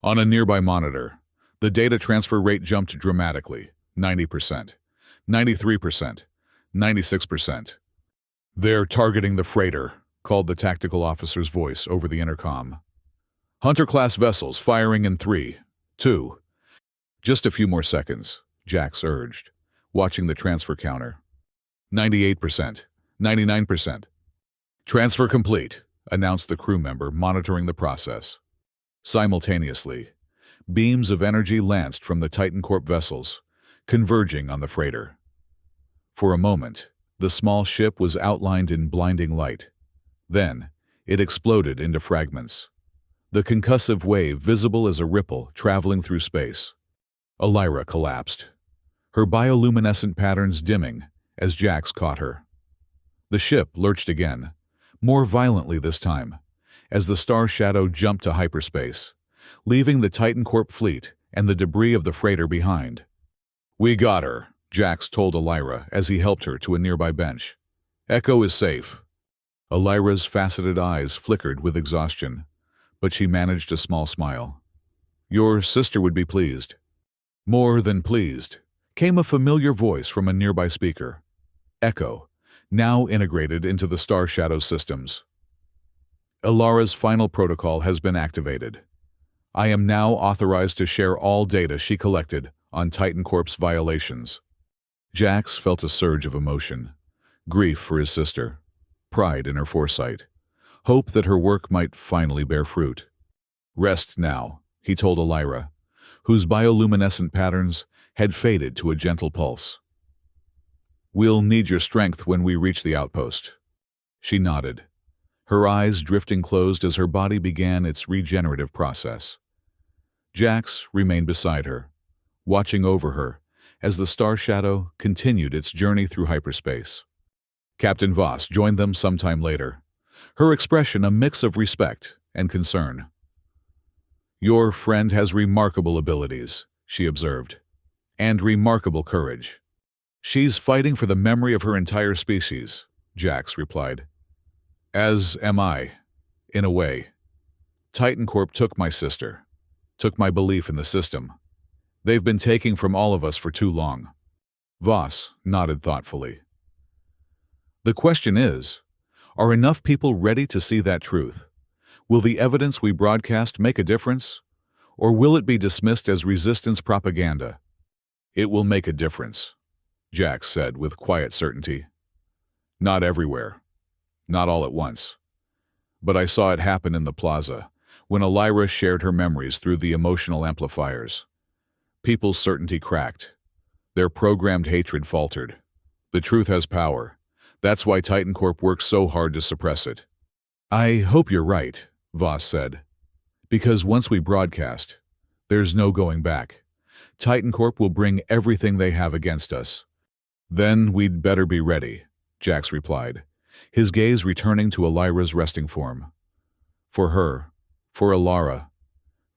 On a nearby monitor, the data transfer rate jumped dramatically, 90%, 93%, 96%. They're targeting the freighter, called the tactical officer's voice over the intercom. Hunter-class vessels firing in 3, 2. Just a few more seconds, Jax urged, watching the transfer counter. 98%, 99%. Transfer complete, announced the crew member monitoring the process. Simultaneously, beams of energy lanced from the Titan Corp vessels, converging on the freighter. For a moment, the small ship was outlined in blinding light. Then, it exploded into fragments, the concussive wave visible as a ripple traveling through space. Elira collapsed, her bioluminescent patterns dimming as Jax caught her. The ship lurched again, more violently this time, as the Star Shadow jumped to hyperspace, leaving the Titan Corp fleet and the debris of the freighter behind. "We got her," Jax told Elira as he helped her to a nearby bench. "Echo is safe." Elira's faceted eyes flickered with exhaustion, but she managed a small smile. "Your sister would be pleased." "More than pleased," came a familiar voice from a nearby speaker. Echo, now integrated into the Star Shadow systems. "Elira's final protocol has been activated. I am now authorized to share all data she collected on Titan Corp's violations." Jax felt a surge of emotion, grief for his sister, pride in her foresight, hope that her work might finally bear fruit. "Rest now," he told Elira, whose bioluminescent patterns had faded to a gentle pulse. "We'll need your strength when we reach the outpost." She nodded, her eyes drifting closed as her body began its regenerative process. Jax remained beside her, watching over her as the Star Shadow continued its journey through hyperspace. Captain Voss joined them sometime later, her expression a mix of respect and concern. "Your friend has remarkable abilities," she observed, "and remarkable courage." "She's fighting for the memory of her entire species," Jax replied. "As am I, in a way. Titan Corp took my sister, took my belief in the system. They've been taking from all of us for too long." Voss nodded thoughtfully. "The question is, are enough people ready to see that truth? Will the evidence we broadcast make a difference? Or will it be dismissed as resistance propaganda?" "It will make a difference," Jax said with quiet certainty. "Not everywhere, not all at once. But I saw it happen in the plaza, when Elira shared her memories through the emotional amplifiers. People's certainty cracked. Their programmed hatred faltered. The truth has power. That's why Titan Corp works so hard to suppress it." "I hope you're right," Voss said. "Because once we broadcast, there's no going back. Titan Corp will bring everything they have against us." "Then we'd better be ready," Jax replied, his gaze returning to Elira's resting form. "For her, for Elira,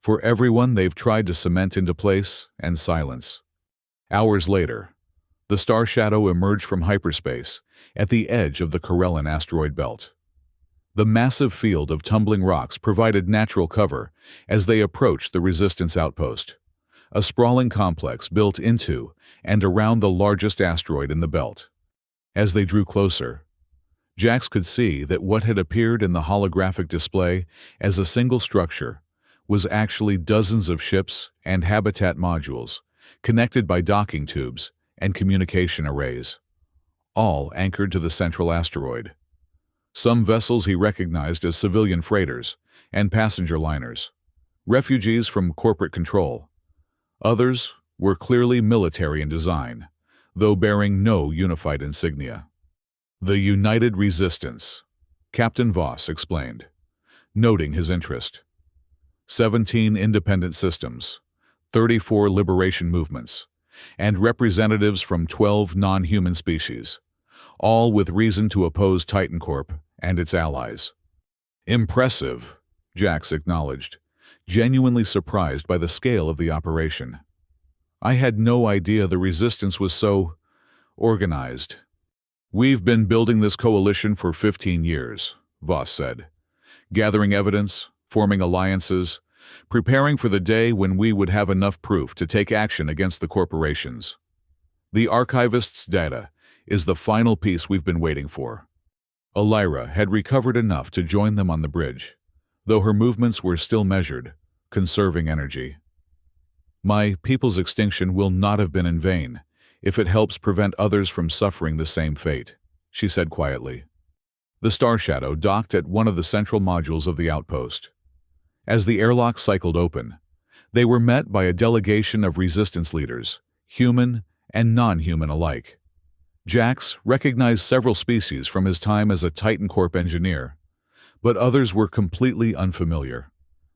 for everyone they've tried to cement into place and silence." Hours later, the Star Shadow emerged from hyperspace at the edge of the Corellan asteroid belt. The massive field of tumbling rocks provided natural cover as they approached the Resistance outpost, a sprawling complex built into and around the largest asteroid in the belt. As they drew closer, Jax could see that what had appeared in the holographic display as a single structure was actually dozens of ships and habitat modules connected by docking tubes and communication arrays, all anchored to the central asteroid. Some vessels he recognized as civilian freighters and passenger liners, refugees from corporate control. Others were clearly military in design, though bearing no unified insignia. "The United Resistance," Captain Voss explained, noting his interest. 17 independent systems, 34 liberation movements, and representatives from 12 non-human species, all with reason to oppose Titan Corp and its allies. "Impressive," Jax acknowledged, genuinely surprised by the scale of the operation. "I had no idea the Resistance was so organized." "We've been building this coalition for 15 years, Voss said, "gathering evidence, forming alliances, preparing for the day when we would have enough proof to take action against the corporations. The archivist's data is the final piece we've been waiting for." Elira had recovered enough to join them on the bridge, though her movements were still measured, conserving energy. My people's extinction will not have been in vain if it helps prevent others from suffering the same fate, she said quietly. The Star Shadow docked at one of the central modules of the outpost. As the airlock cycled open, they were met by a delegation of resistance leaders, human and non-human alike. Jax recognized several species from his time as a Titan Corp engineer, but others were completely unfamiliar,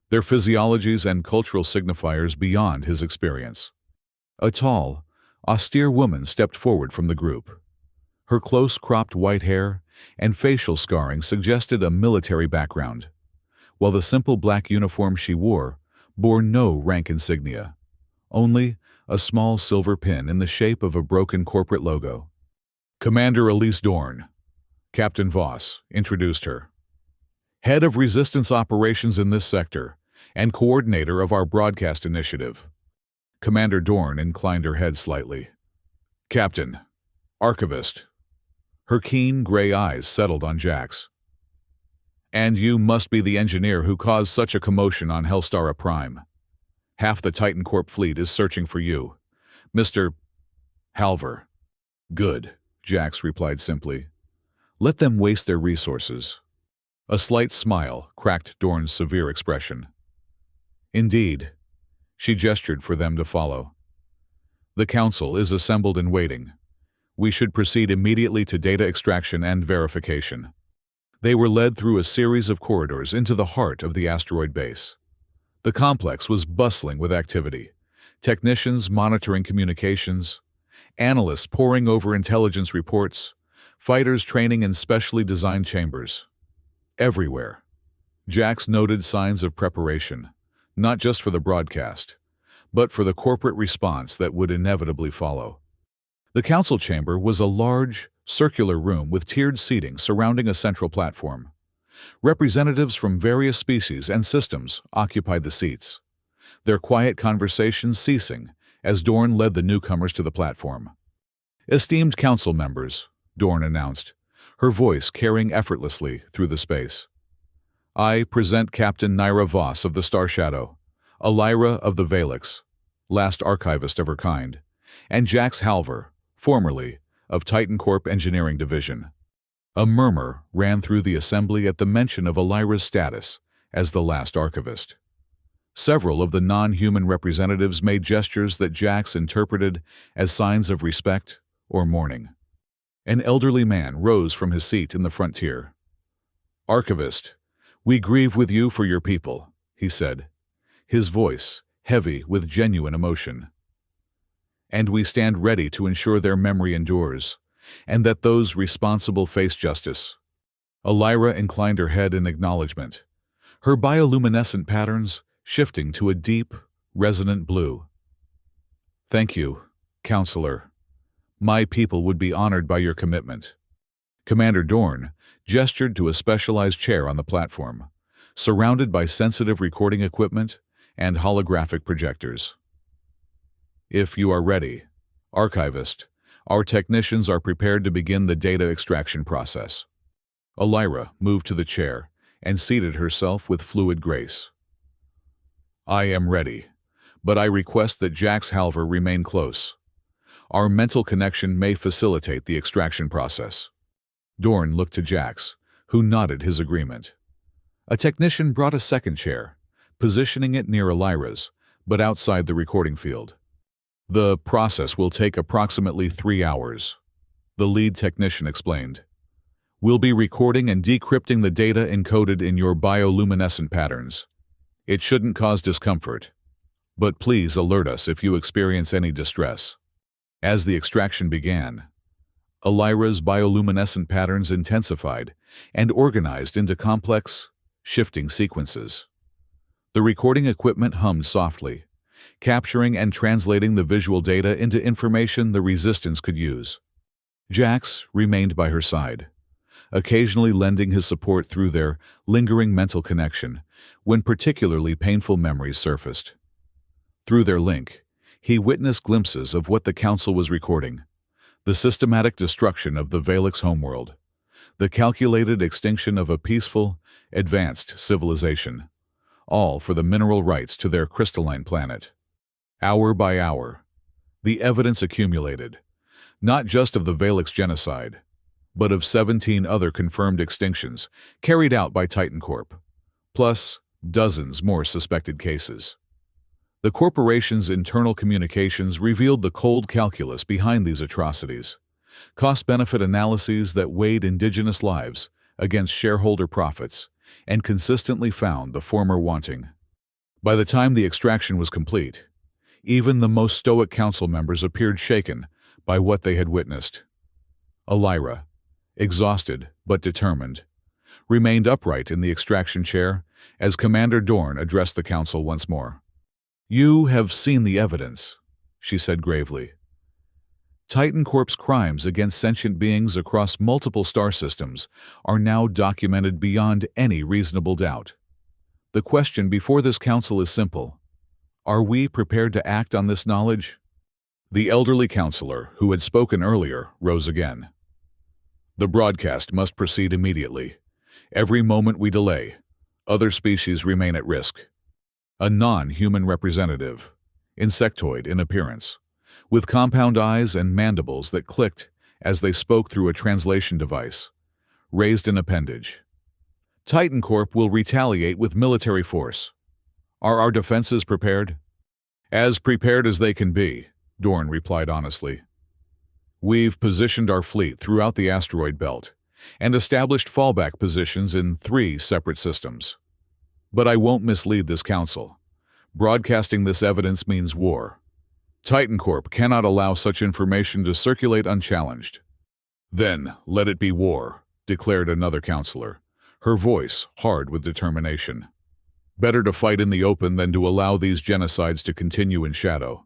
their physiologies and cultural signifiers beyond his experience. A tall, austere woman stepped forward from the group. Her close-cropped white hair and facial scarring suggested a military background, while the simple black uniform she wore bore no rank insignia, only a small silver pin in the shape of a broken corporate logo. Commander Elise Dorn, Captain Voss, introduced her. Head of Resistance Operations in this sector and coordinator of our broadcast initiative. Commander Dorn inclined her head slightly. Captain, Archivist. Her keen gray eyes settled on Jax. And you must be the engineer who caused such a commotion on Hellstar Prime. Half the Titan Corp fleet is searching for you, Mr. Halver. Good, Jax replied simply. Let them waste their resources. A slight smile cracked Dorn's severe expression. Indeed. She gestured for them to follow. The council is assembled and waiting. We should proceed immediately to data extraction and verification. They were led through a series of corridors into the heart of the asteroid base. The complex was bustling with activity, technicians monitoring communications, analysts poring over intelligence reports, fighters training in specially designed chambers. Everywhere, Jax noted signs of preparation, not just for the broadcast, but for the corporate response that would inevitably follow. The council chamber was a large, circular room with tiered seating surrounding a central platform. Representatives from various species and systems occupied the seats, their quiet conversations ceasing as Dorn led the newcomers to the platform. Esteemed council members, Dorn announced, her voice carrying effortlessly through the space. I present Captain Nyra Voss of the Star Shadow, Alyra of the Valix, last archivist of her kind, and Jax Halver, formerly of Titan Corp Engineering Division. A murmur ran through the assembly at the mention of Alyra's status as the last archivist. Several of the non-human representatives made gestures that Jax interpreted as signs of respect or mourning. An elderly man rose from his seat in the front tier. Archivist, we grieve with you for your people, he said, his voice heavy with genuine emotion. And we stand ready to ensure their memory endures, and that those responsible face justice. Alyra inclined her head in acknowledgement, her bioluminescent patterns shifting to a deep, resonant blue. Thank you, Counselor. My people would be honored by your commitment. Commander Dorn gestured to a specialized chair on the platform, surrounded by sensitive recording equipment and holographic projectors. If you are ready, Archivist, our technicians are prepared to begin the data extraction process. Alyra moved to the chair and seated herself with fluid grace. I am ready, but I request that Jax Halver remain close. Our mental connection may facilitate the extraction process. Dorn looked to Jax, who nodded his agreement. A technician brought a second chair, positioning it near Alyra's, but outside the recording field. The process will take approximately 3 hours, the lead technician explained. We'll be recording and decrypting the data encoded in your bioluminescent patterns. It shouldn't cause discomfort, but please alert us if you experience any distress. As the extraction began, Alyra's bioluminescent patterns intensified and organized into complex, shifting sequences. The recording equipment hummed softly, capturing and translating the visual data into information the Resistance could use. Jax remained by her side, occasionally lending his support through their lingering mental connection when particularly painful memories surfaced. Through their link, he witnessed glimpses of what the Council was recording: the systematic destruction of the Valix homeworld, the calculated extinction of a peaceful, advanced civilization, all for the mineral rights to their crystalline planet. Hour by hour, the evidence accumulated, not just of the Valix genocide, but of 17 other confirmed extinctions carried out by Titan Corp, plus dozens more suspected cases. The corporation's internal communications revealed the cold calculus behind these atrocities, cost-benefit analyses that weighed indigenous lives against shareholder profits and consistently found the former wanting. By the time the extraction was complete, even the most stoic council members appeared shaken by what they had witnessed. Elira, exhausted but determined, remained upright in the extraction chair as Commander Dorn addressed the council once more. "You have seen the evidence," she said gravely. Titan Corp's crimes against sentient beings across multiple star systems are now documented beyond any reasonable doubt. The question before this council is simple. Are we prepared to act on this knowledge? The elderly counselor, who had spoken earlier, rose again. "The broadcast must proceed immediately. Every moment we delay, other species remain at risk." A non-human representative, insectoid in appearance, with compound eyes and mandibles that clicked as they spoke through a translation device, raised an appendage. "Titan Corp will retaliate with military force. Are our defenses prepared?" "As prepared as they can be," Dorn replied honestly. "We've positioned our fleet throughout the asteroid belt and established fallback positions in 3 separate systems. But I won't mislead this council. Broadcasting this evidence means war. Titan Corp cannot allow such information to circulate unchallenged." "Then let it be war," declared another counselor, her voice hard with determination. "Better to fight in the open than to allow these genocides to continue in shadow."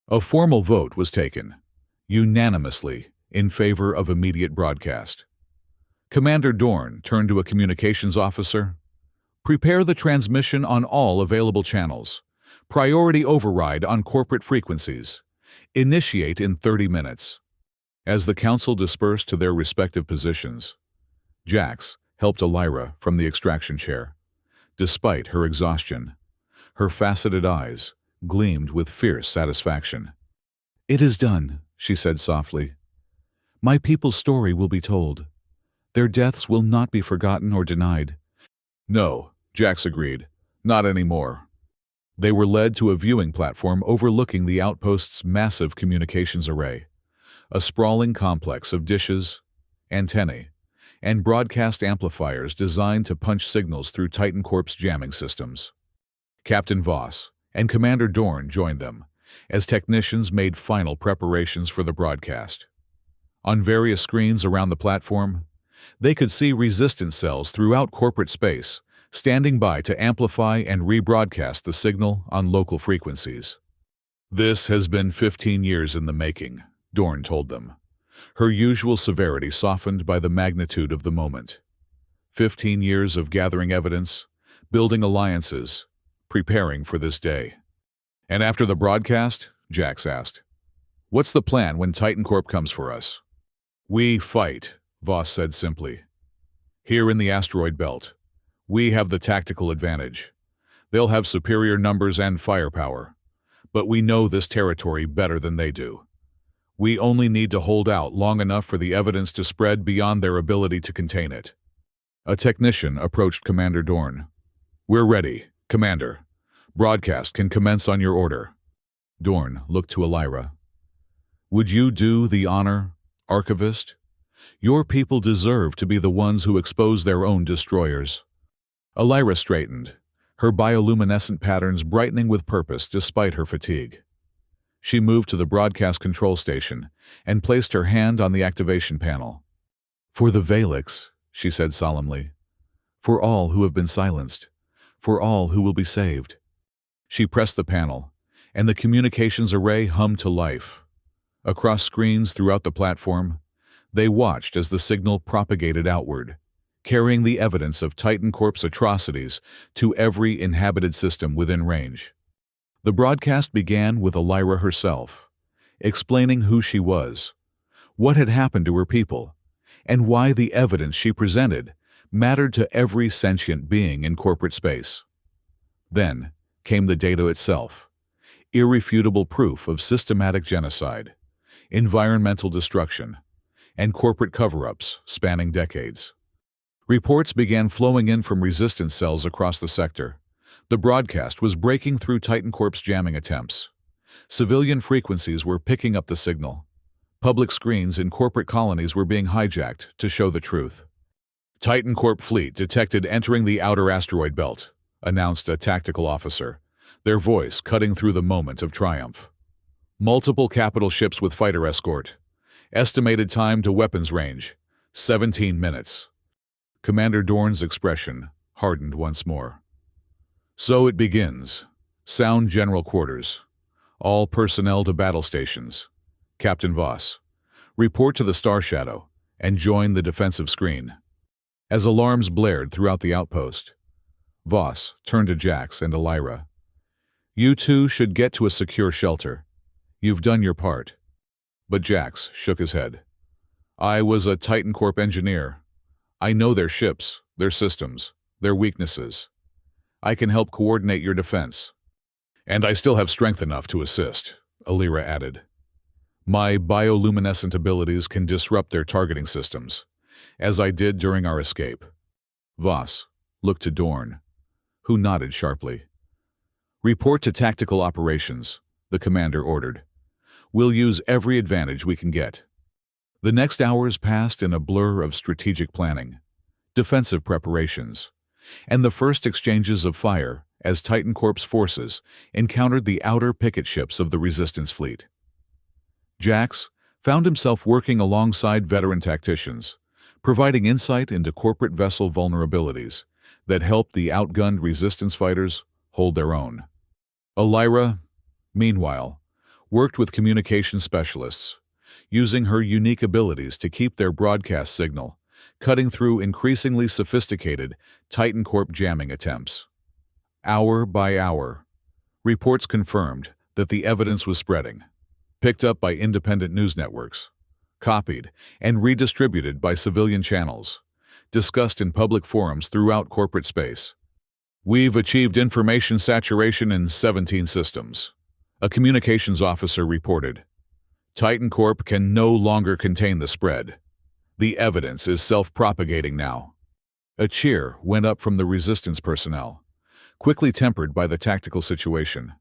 A formal vote was taken, unanimously in favor of immediate broadcast. Commander Dorn turned to a communications officer. "Prepare the transmission on all available channels. Priority override on corporate frequencies. Initiate in 30 minutes." As the council dispersed to their respective positions, Jax helped Elira from the extraction chair. Despite her exhaustion, her faceted eyes gleamed with fierce satisfaction. "It is done," she said softly. "My people's story will be told. Their deaths will not be forgotten or denied." "No," Jax agreed. "Not anymore." They were led to a viewing platform overlooking the outpost's massive communications array, a sprawling complex of dishes, antennae, and broadcast amplifiers designed to punch signals through Titan Corp's jamming systems. Captain Voss and Commander Dorn joined them as technicians made final preparations for the broadcast. On various screens around the platform, they could see resistance cells throughout corporate space, standing by to amplify and rebroadcast the signal on local frequencies. "This has been 15 years in the making," Dorn told them, her usual severity softened by the magnitude of the moment. 15 years of gathering evidence, building alliances, preparing for this day. "And after the broadcast?" Jax asked. "What's the plan when Titan Corp comes for us?" "We fight," Voss said simply. "Here in the asteroid belt, we have the tactical advantage. They'll have superior numbers and firepower, but we know this territory better than they do. We only need to hold out long enough for the evidence to spread beyond their ability to contain it." A technician approached Commander Dorn. "We're ready, Commander. Broadcast can commence on your order." Dorn looked to Elira. "Would you do the honor, Archivist? Your people deserve to be the ones who expose their own destroyers." Elira straightened, her bioluminescent patterns brightening with purpose despite her fatigue. She moved to the broadcast control station and placed her hand on the activation panel. "For the Valix," she said solemnly. "For all who have been silenced. For all who will be saved." She pressed the panel, and the communications array hummed to life. Across screens throughout the platform, they watched as the signal propagated outward, carrying the evidence of Titan Corp's atrocities to every inhabited system within range. The broadcast began with Elira herself, explaining who she was, what had happened to her people, and why the evidence she presented mattered to every sentient being in corporate space. Then came the data itself, irrefutable proof of systematic genocide, environmental destruction, and corporate cover-ups spanning decades. Reports began flowing in from resistance cells across the sector. The broadcast was breaking through Titan Corp's jamming attempts. Civilian frequencies were picking up the signal. Public screens in corporate colonies were being hijacked to show the truth. Titan Corp fleet detected entering the outer asteroid belt, announced a tactical officer, their voice cutting through the moment of triumph. Multiple capital ships with fighter escort. Estimated time to weapons range, 17 minutes. Commander Dorn's expression hardened once more. So it begins. Sound general quarters. All personnel to battle stations. Captain Voss, report to the Star Shadow and join the defensive screen. As alarms blared throughout the outpost, Voss turned to Jax and Elira. You two should get to a secure shelter. You've done your part. But Jax shook his head. I was a Titan Corp engineer. I know their ships, their systems, their weaknesses. I can help coordinate your defense. And I still have strength enough to assist, Elira added. My bioluminescent abilities can disrupt their targeting systems, as I did during our escape. Voss looked to Dorn, who nodded sharply. Report to tactical operations, the commander ordered. We'll use every advantage we can get. The next hours passed in a blur of strategic planning, defensive preparations, and the first exchanges of fire as Titan Corp's forces encountered the outer picket ships of the resistance fleet. Jax found himself working alongside veteran tacticians, providing insight into corporate vessel vulnerabilities that helped the outgunned resistance fighters hold their own. Elira, meanwhile, worked with communication specialists, using her unique abilities to keep their broadcast signal, cutting through increasingly sophisticated Titan Corp jamming attempts. Hour by hour, reports confirmed that the evidence was spreading, picked up by independent news networks, copied and redistributed by civilian channels, discussed in public forums throughout corporate space. We've achieved information saturation in 17 systems, a communications officer reported. Titan Corp can no longer contain the spread. The evidence is self-propagating now. A cheer went up from the resistance personnel, quickly tempered by the tactical situation.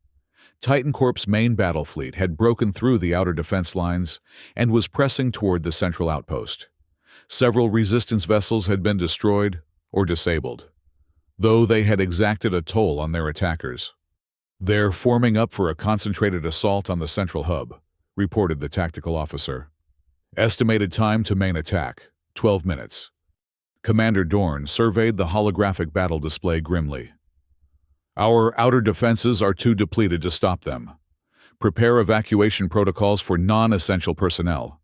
Titan Corp's main battle fleet had broken through the outer defense lines and was pressing toward the central outpost. Several resistance vessels had been destroyed or disabled, though they had exacted a toll on their attackers. They're forming up for a concentrated assault on the central hub, reported the tactical officer. Estimated time to main attack, 12 minutes. Commander Dorn surveyed the holographic battle display grimly. Our outer defenses are too depleted to stop them. Prepare evacuation protocols for non-essential personnel.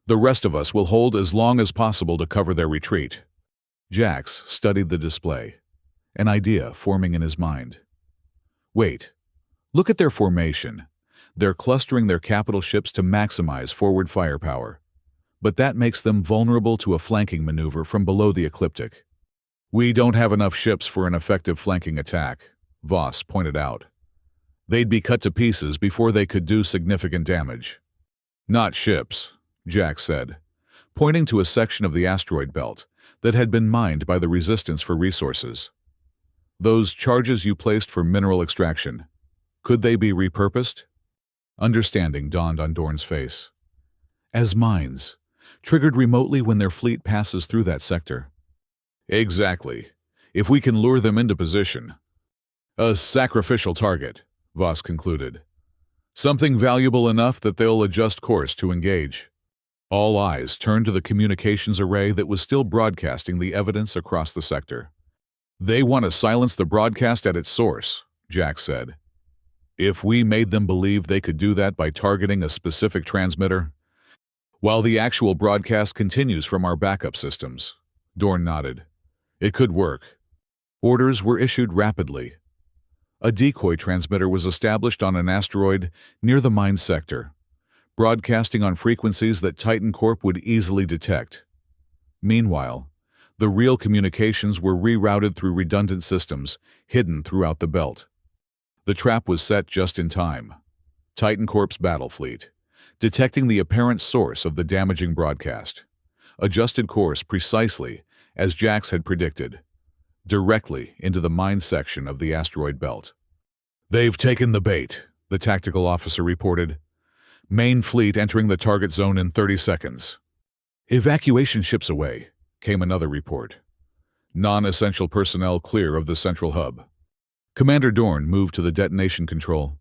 The rest of us will hold as long as possible to cover their retreat. Jax studied the display, an idea forming in his mind. Wait, look at their formation. They're clustering their capital ships to maximize forward firepower. But that makes them vulnerable to a flanking maneuver from below the ecliptic. We don't have enough ships for an effective flanking attack, Voss pointed out. They'd be cut to pieces before they could do significant damage. Not ships, Jax said, pointing to a section of the asteroid belt that had been mined by the resistance for resources. Those charges you placed for mineral extraction, could they be repurposed? Understanding dawned on Dorn's face. As mines, triggered remotely when their fleet passes through that sector. Exactly, if we can lure them into position. A sacrificial target, Voss concluded. Something valuable enough that they'll adjust course to engage. All eyes turned to the communications array that was still broadcasting the evidence across the sector. They want to silence the broadcast at its source, Jax said. If we made them believe they could do that by targeting a specific transmitter, while the actual broadcast continues from our backup systems, Dorn nodded. It could work. Orders were issued rapidly. A decoy transmitter was established on an asteroid near the mine sector, broadcasting on frequencies that Titan Corp would easily detect. Meanwhile, the real communications were rerouted through redundant systems hidden throughout the belt. The trap was set just in time. Titan Corp's battle fleet, detecting the apparent source of the damaging broadcast, adjusted course precisely as Jax had predicted, directly into the mine section of the asteroid belt. "They've taken the bait," the tactical officer reported. "Main fleet entering the target zone in 30 seconds. "Evacuation ships away," came another report. "Non-essential personnel clear of the central hub." Commander Dorn moved to the detonation control.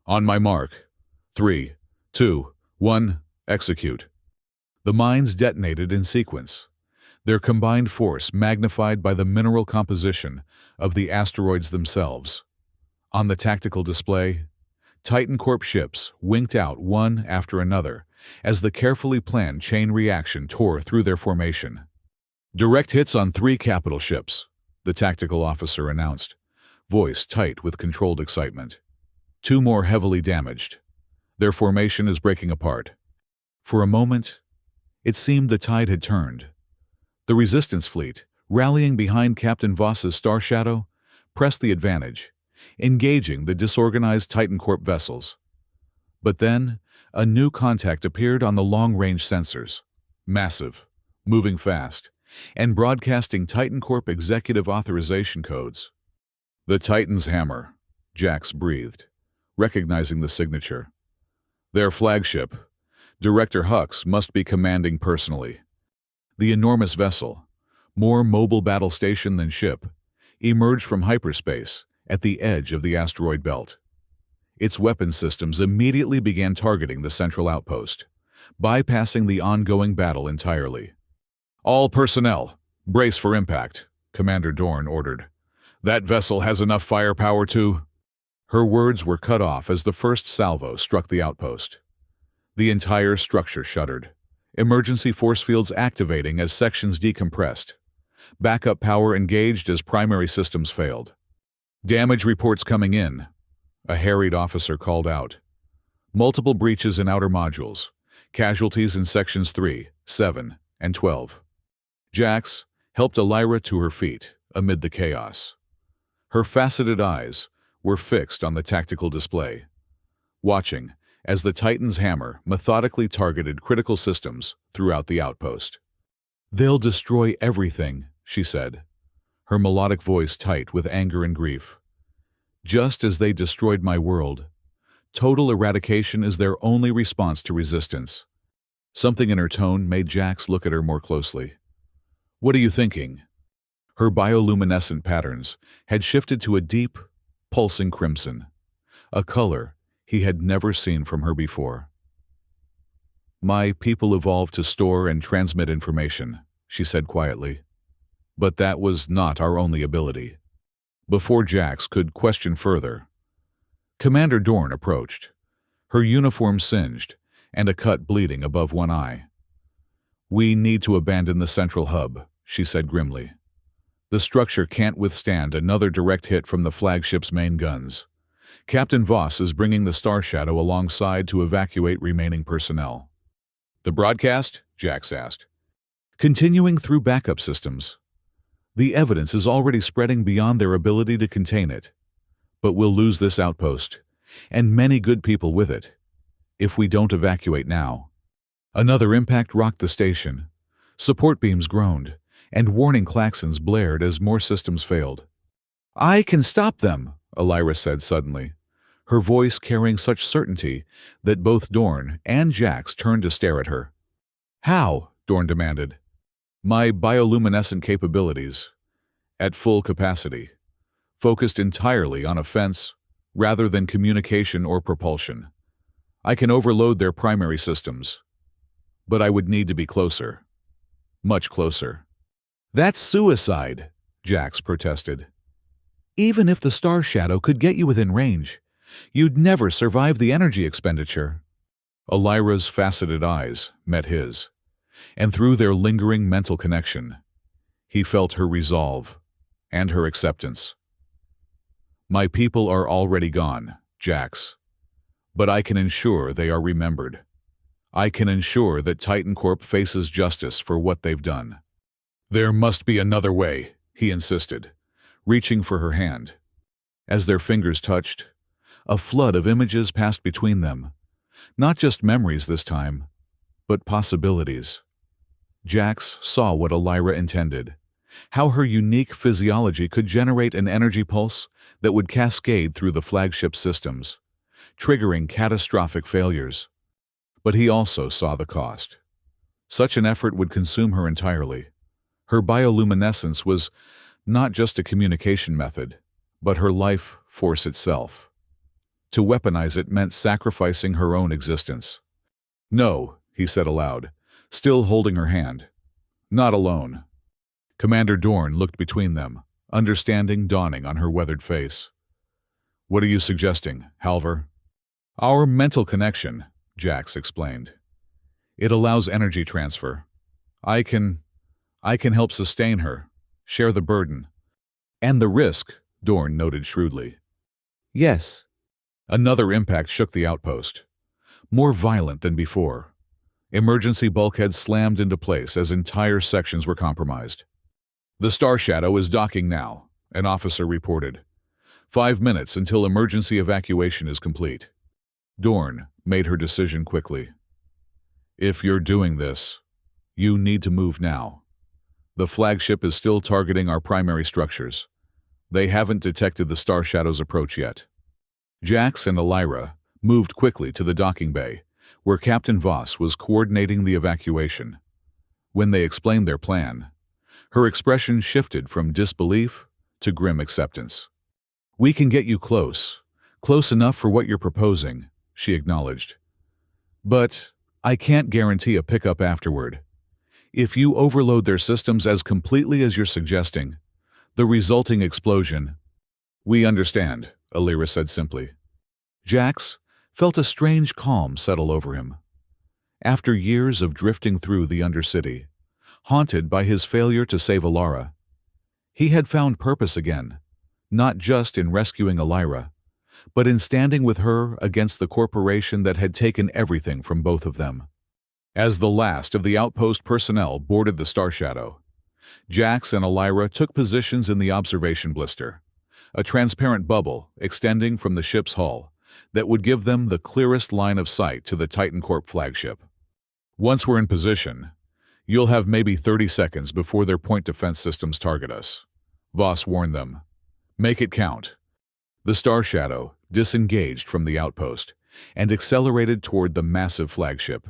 "On my mark. 3, 2, 1, execute." The mines detonated in sequence, their combined force magnified by the mineral composition of the asteroids themselves. On the tactical display, Titan Corp ships winked out one after another as the carefully planned chain reaction tore through their formation. "Direct hits on 3 capital ships," the tactical officer announced, voice tight with controlled excitement. "2 more heavily damaged. Their formation is breaking apart." For a moment, it seemed the tide had turned. The resistance fleet, rallying behind Captain Voss's Star Shadow, pressed the advantage, engaging the disorganized Titan Corp vessels. But then, a new contact appeared on the long-range sensors, massive, moving fast, and broadcasting Titan Corp executive authorization codes. "The Titan's hammer," Jax breathed, recognizing the signature. "Their flagship. Director Hux must be commanding personally." The enormous vessel, more mobile battle station than ship, emerged from hyperspace at the edge of the asteroid belt. Its weapon systems immediately began targeting the central outpost, bypassing the ongoing battle entirely. "All personnel, brace for impact," Commander Dorn ordered. "That vessel has enough firepower to—" Her words were cut off as the first salvo struck the outpost. The entire structure shuddered, emergency force fields activating as sections decompressed. Backup power engaged as primary systems failed. "Damage reports coming in," a harried officer called out. "Multiple breaches in outer modules. Casualties in sections 3, 7, and 12. Jax helped Elira to her feet amid the chaos. Her faceted eyes were fixed on the tactical display, watching as the Titan's hammer methodically targeted critical systems throughout the outpost. "They'll destroy everything," she said, her melodic voice tight with anger and grief. "Just as they destroyed my world. Total eradication is their only response to resistance." Something in her tone made Jax look at her more closely. "What are you thinking?" Her bioluminescent patterns had shifted to a deep, pulsing crimson, a color he had never seen from her before. "My people evolved to store and transmit information," she said quietly. "But that was not our only ability." Before Jax could question further, Commander Dorn approached, her uniform singed and a cut bleeding above one eye. "We need to abandon the central hub," she said grimly. "The structure can't withstand another direct hit from the flagship's main guns. Captain Voss is bringing the Star Shadow alongside to evacuate remaining personnel." "The broadcast?" Jax asked. "Continuing through backup systems. The evidence is already spreading beyond their ability to contain it. But we'll lose this outpost, and many good people with it, if we don't evacuate now." Another impact rocked the station. Support beams groaned, and warning klaxons blared as more systems failed. "I can stop them," Elira said suddenly, her voice carrying such certainty that both Dorn and Jax turned to stare at her. "How?" Dorn demanded. "My bioluminescent capabilities, at full capacity, focused entirely on offense rather than communication or propulsion. I can overload their primary systems. But I would need to be closer. Much closer." "That's suicide," Jax protested. "Even if the Star Shadow could get you within range, you'd never survive the energy expenditure." Elira's faceted eyes met his, and through their lingering mental connection, he felt her resolve and her acceptance. "My people are already gone, Jax, but I can ensure they are remembered. I can ensure that Titan Corp faces justice for what they've done." "There must be another way," he insisted, reaching for her hand. As their fingers touched, A flood of images passed between them. Not just memories this time, but possibilities. Jax saw what Elira intended, how her unique physiology could generate an energy pulse that would cascade through the flagship systems, triggering catastrophic failures. But he also saw the cost. Such an effort would consume her entirely. Her bioluminescence was not just a communication method, but her life force itself. To weaponize it meant sacrificing her own existence. "No," he said aloud, still holding her hand. "Not alone." Commander Dorn looked between them, understanding dawning on her weathered face. "What are you suggesting, Halvar?" "Our mental connection," Jax explained. "It allows energy transfer. I can help sustain her, share the burden. And the risk," Dorn noted shrewdly. Yes. Another impact shook the outpost, more violent than before. Emergency bulkheads slammed into place as entire sections were compromised. "The Star Shadow is docking now," an officer reported. 5 minutes until emergency evacuation is complete." Dorn made her decision quickly. "If you're doing this, you need to move now. The flagship is still targeting our primary structures. They haven't detected the Star Shadow's approach yet." Jax and Elira moved quickly to the docking bay, where Captain Voss was coordinating the evacuation. When they explained their plan, her expression shifted from disbelief to grim acceptance. "We can get you close enough for what you're proposing," she acknowledged. "But I can't guarantee a pickup afterward. If you overload their systems as completely as you're suggesting, the resulting explosion—" "We understand," Elira said simply. Jax felt a strange calm settle over him. After years of drifting through the Undercity, haunted by his failure to save Alara, he had found purpose again, not just in rescuing Elira, but in standing with her against the corporation that had taken everything from both of them. As the last of the outpost personnel boarded the Star Shadow, Jax and Elira took positions in the observation blister, a transparent bubble extending from the ship's hull that would give them the clearest line of sight to the Titan Corp flagship. "Once we're in position, you'll have maybe 30 seconds before their point defense systems target us," Voss warned them. "Make it count." The Star Shadow disengaged from the outpost and accelerated toward the massive flagship,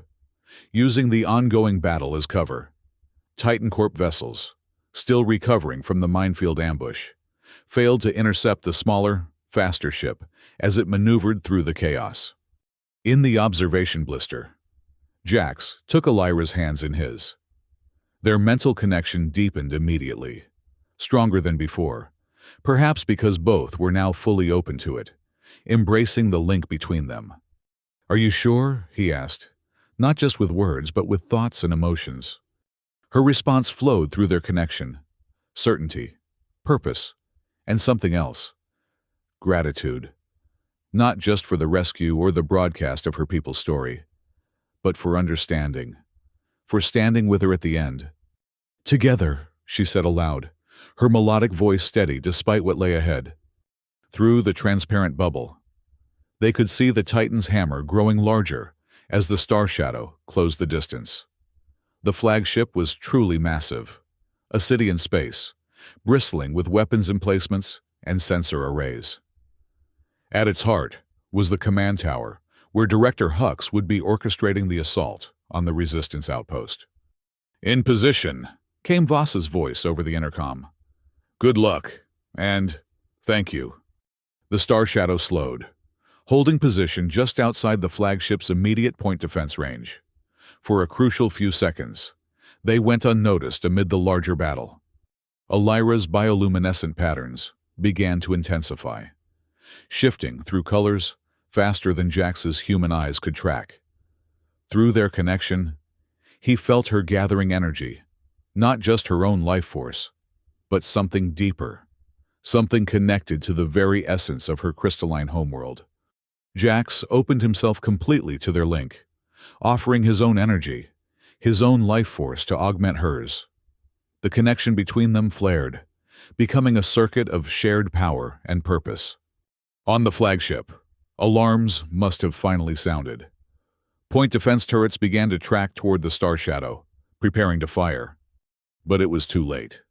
using the ongoing battle as cover. Titan Corp vessels, still recovering from the minefield ambush, failed to intercept the smaller, faster ship as it maneuvered through the chaos. In the observation blister, Jax took Elira's hands in his. Their mental connection deepened immediately, stronger than before, perhaps because both were now fully open to it, embracing the link between them. "Are you sure?" he asked, not just with words but with thoughts and emotions. Her response flowed through their connection: certainty, purpose, and something else: gratitude. Not just for the rescue or the broadcast of her people's story, but for understanding, for standing with her at the end. "Together," she said aloud, her melodic voice steady despite what lay ahead. Through the transparent bubble, they could see the Titan's hammer growing larger as the Star Shadow closed the distance. The flagship was truly massive, a city in space, bristling with weapons emplacements and sensor arrays. At its heart was the command tower, where Director Hux would be orchestrating the assault on the Resistance outpost. "In position," came Voss's voice over the intercom. "Good luck, and thank you." The Star Shadow slowed, holding position just outside the flagship's immediate point defense range. For a crucial few seconds, they went unnoticed amid the larger battle. Elira's bioluminescent patterns began to intensify, shifting through colors faster than Jax's human eyes could track. Through their connection, he felt her gathering energy, not just her own life force, but something deeper, something connected to the very essence of her crystalline homeworld. Jax opened himself completely to their link, offering his own energy, his own life force to augment hers. The connection between them flared, becoming a circuit of shared power and purpose. On the flagship, Alarms must have finally sounded. Point defense turrets began to track toward the star shadow, preparing to fire. But it was too late.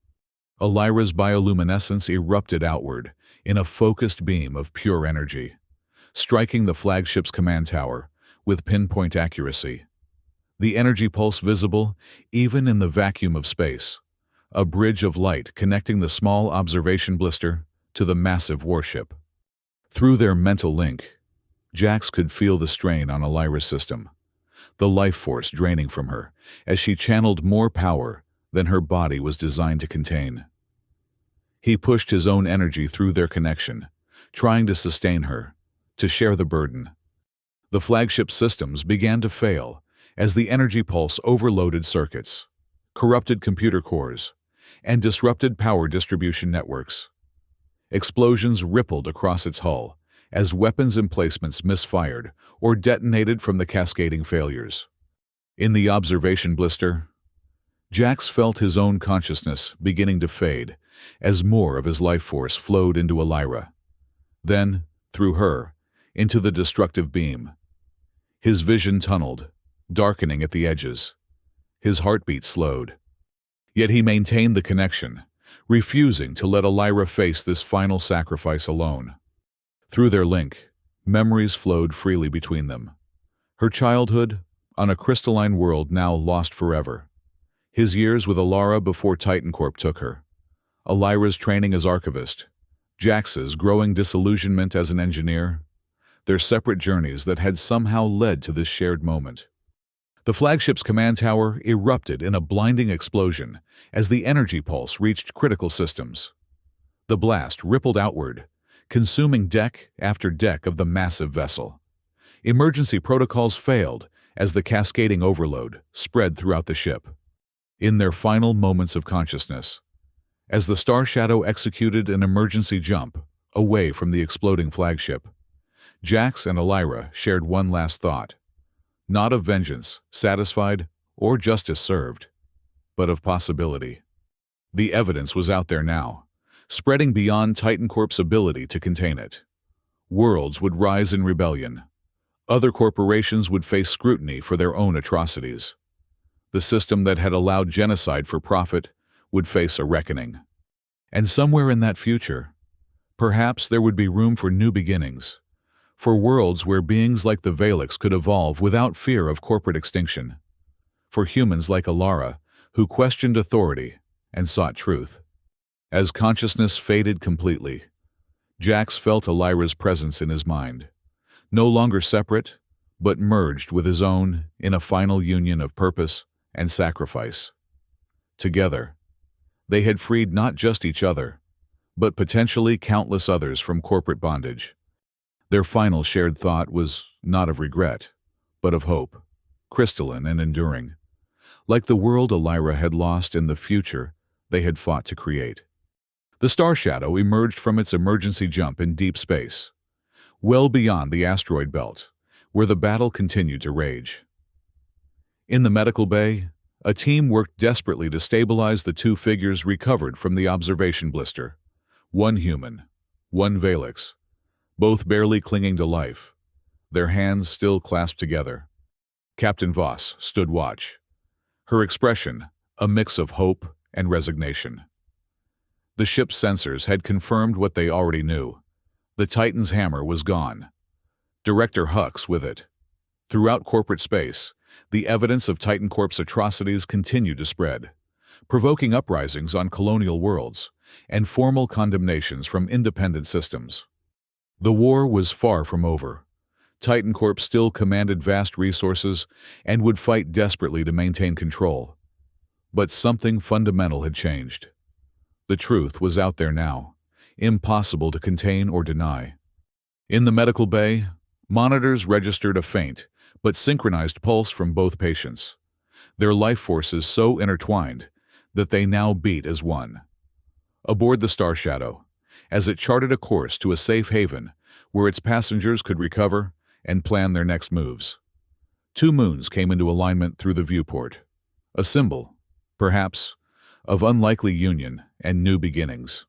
Elira's bioluminescence erupted outward in a focused beam of pure energy, striking the flagship's command tower with pinpoint accuracy. The energy pulse visible even in the vacuum of space, a bridge of light connecting the small observation blister to the massive warship. Through their mental link, Jax could feel the strain on Elira's system, the life force draining from her as she channeled more power than her body was designed to contain. He pushed his own energy through their connection, trying to sustain her, to share the burden. The flagship systems began to fail as the energy pulse overloaded circuits, corrupted computer cores, and disrupted power distribution networks. Explosions rippled across its hull as weapons emplacements misfired or detonated from the cascading failures. In the observation blister, Jax felt his own consciousness beginning to fade as more of his life force flowed into Elira. Then, through her, into the destructive beam. His vision tunneled, darkening at the edges. His heartbeat slowed. Yet he maintained the connection, refusing to let Elira face this final sacrifice alone. Through their link, memories flowed freely between them. Her childhood, on a crystalline world now lost forever. His years with Elira before Titan Corp took her. Elira's training as archivist. Jax's growing disillusionment as an engineer. Their separate journeys that had somehow led to this shared moment. The flagship's command tower erupted in a blinding explosion as the energy pulse reached critical systems. The blast rippled outward, consuming deck after deck of the massive vessel. Emergency protocols failed as the cascading overload spread throughout the ship. In their final moments of consciousness, as the Star Shadow executed an emergency jump away from the exploding flagship, Jax and Elira shared one last thought, not of vengeance, satisfied, or justice served, but of possibility. The evidence was out there now, spreading beyond Titan Corp's ability to contain it. Worlds would rise in rebellion. Other corporations would face scrutiny for their own atrocities. The system that had allowed genocide for profit would face a reckoning. And somewhere in that future, perhaps there would be room for new beginnings, for worlds where beings like the Valix could evolve without fear of corporate extinction, for humans like Elira who questioned authority and sought truth. As consciousness faded completely, Jax felt Elira's presence in his mind, no longer separate, but merged with his own in a final union of purpose and sacrifice. Together, they had freed not just each other, but potentially countless others from corporate bondage. Their final shared thought was not of regret, but of hope, crystalline and enduring, like the world Elira had lost and the future they had fought to create. The Star Shadow emerged from its emergency jump in deep space, well beyond the asteroid belt, where the battle continued to rage. In the medical bay, a team worked desperately to stabilize the two figures recovered from the observation blister. One human, one Valix, both barely clinging to life, their hands still clasped together. Captain Voss stood watch, her expression a mix of hope and resignation. The ship's sensors had confirmed what they already knew. The Titan's hammer was gone. Director Hux with it. Throughout corporate space, the evidence of Titan Corp's atrocities continued to spread, provoking uprisings on colonial worlds and formal condemnations from independent systems. The war was far from over. Titan Corp still commanded vast resources and would fight desperately to maintain control. But something fundamental had changed. The truth was out there now, impossible to contain or deny. In the medical bay, monitors registered a faint but synchronized pulse from both patients, their life forces so intertwined that they now beat as one. Aboard the Star Shadow, as it charted a course to a safe haven where its passengers could recover and plan their next moves, two moons came into alignment through the viewport, a symbol, perhaps, of unlikely union and new beginnings.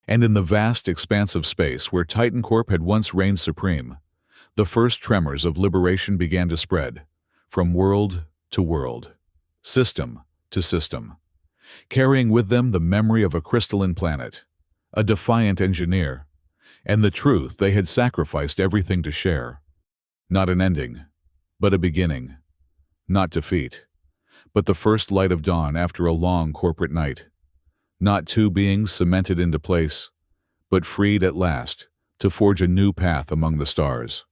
And in the vast expanse of space where Titan Corp had once reigned supreme, The first tremors of liberation began to spread, from world to world, system to system, carrying with them the memory of a crystalline planet, a defiant engineer, and the truth they had sacrificed everything to share. Not an ending, but a beginning. Not defeat, but the first light of dawn after a long corporate night. Not two beings cemented into place, but freed at last to forge a new path among the stars.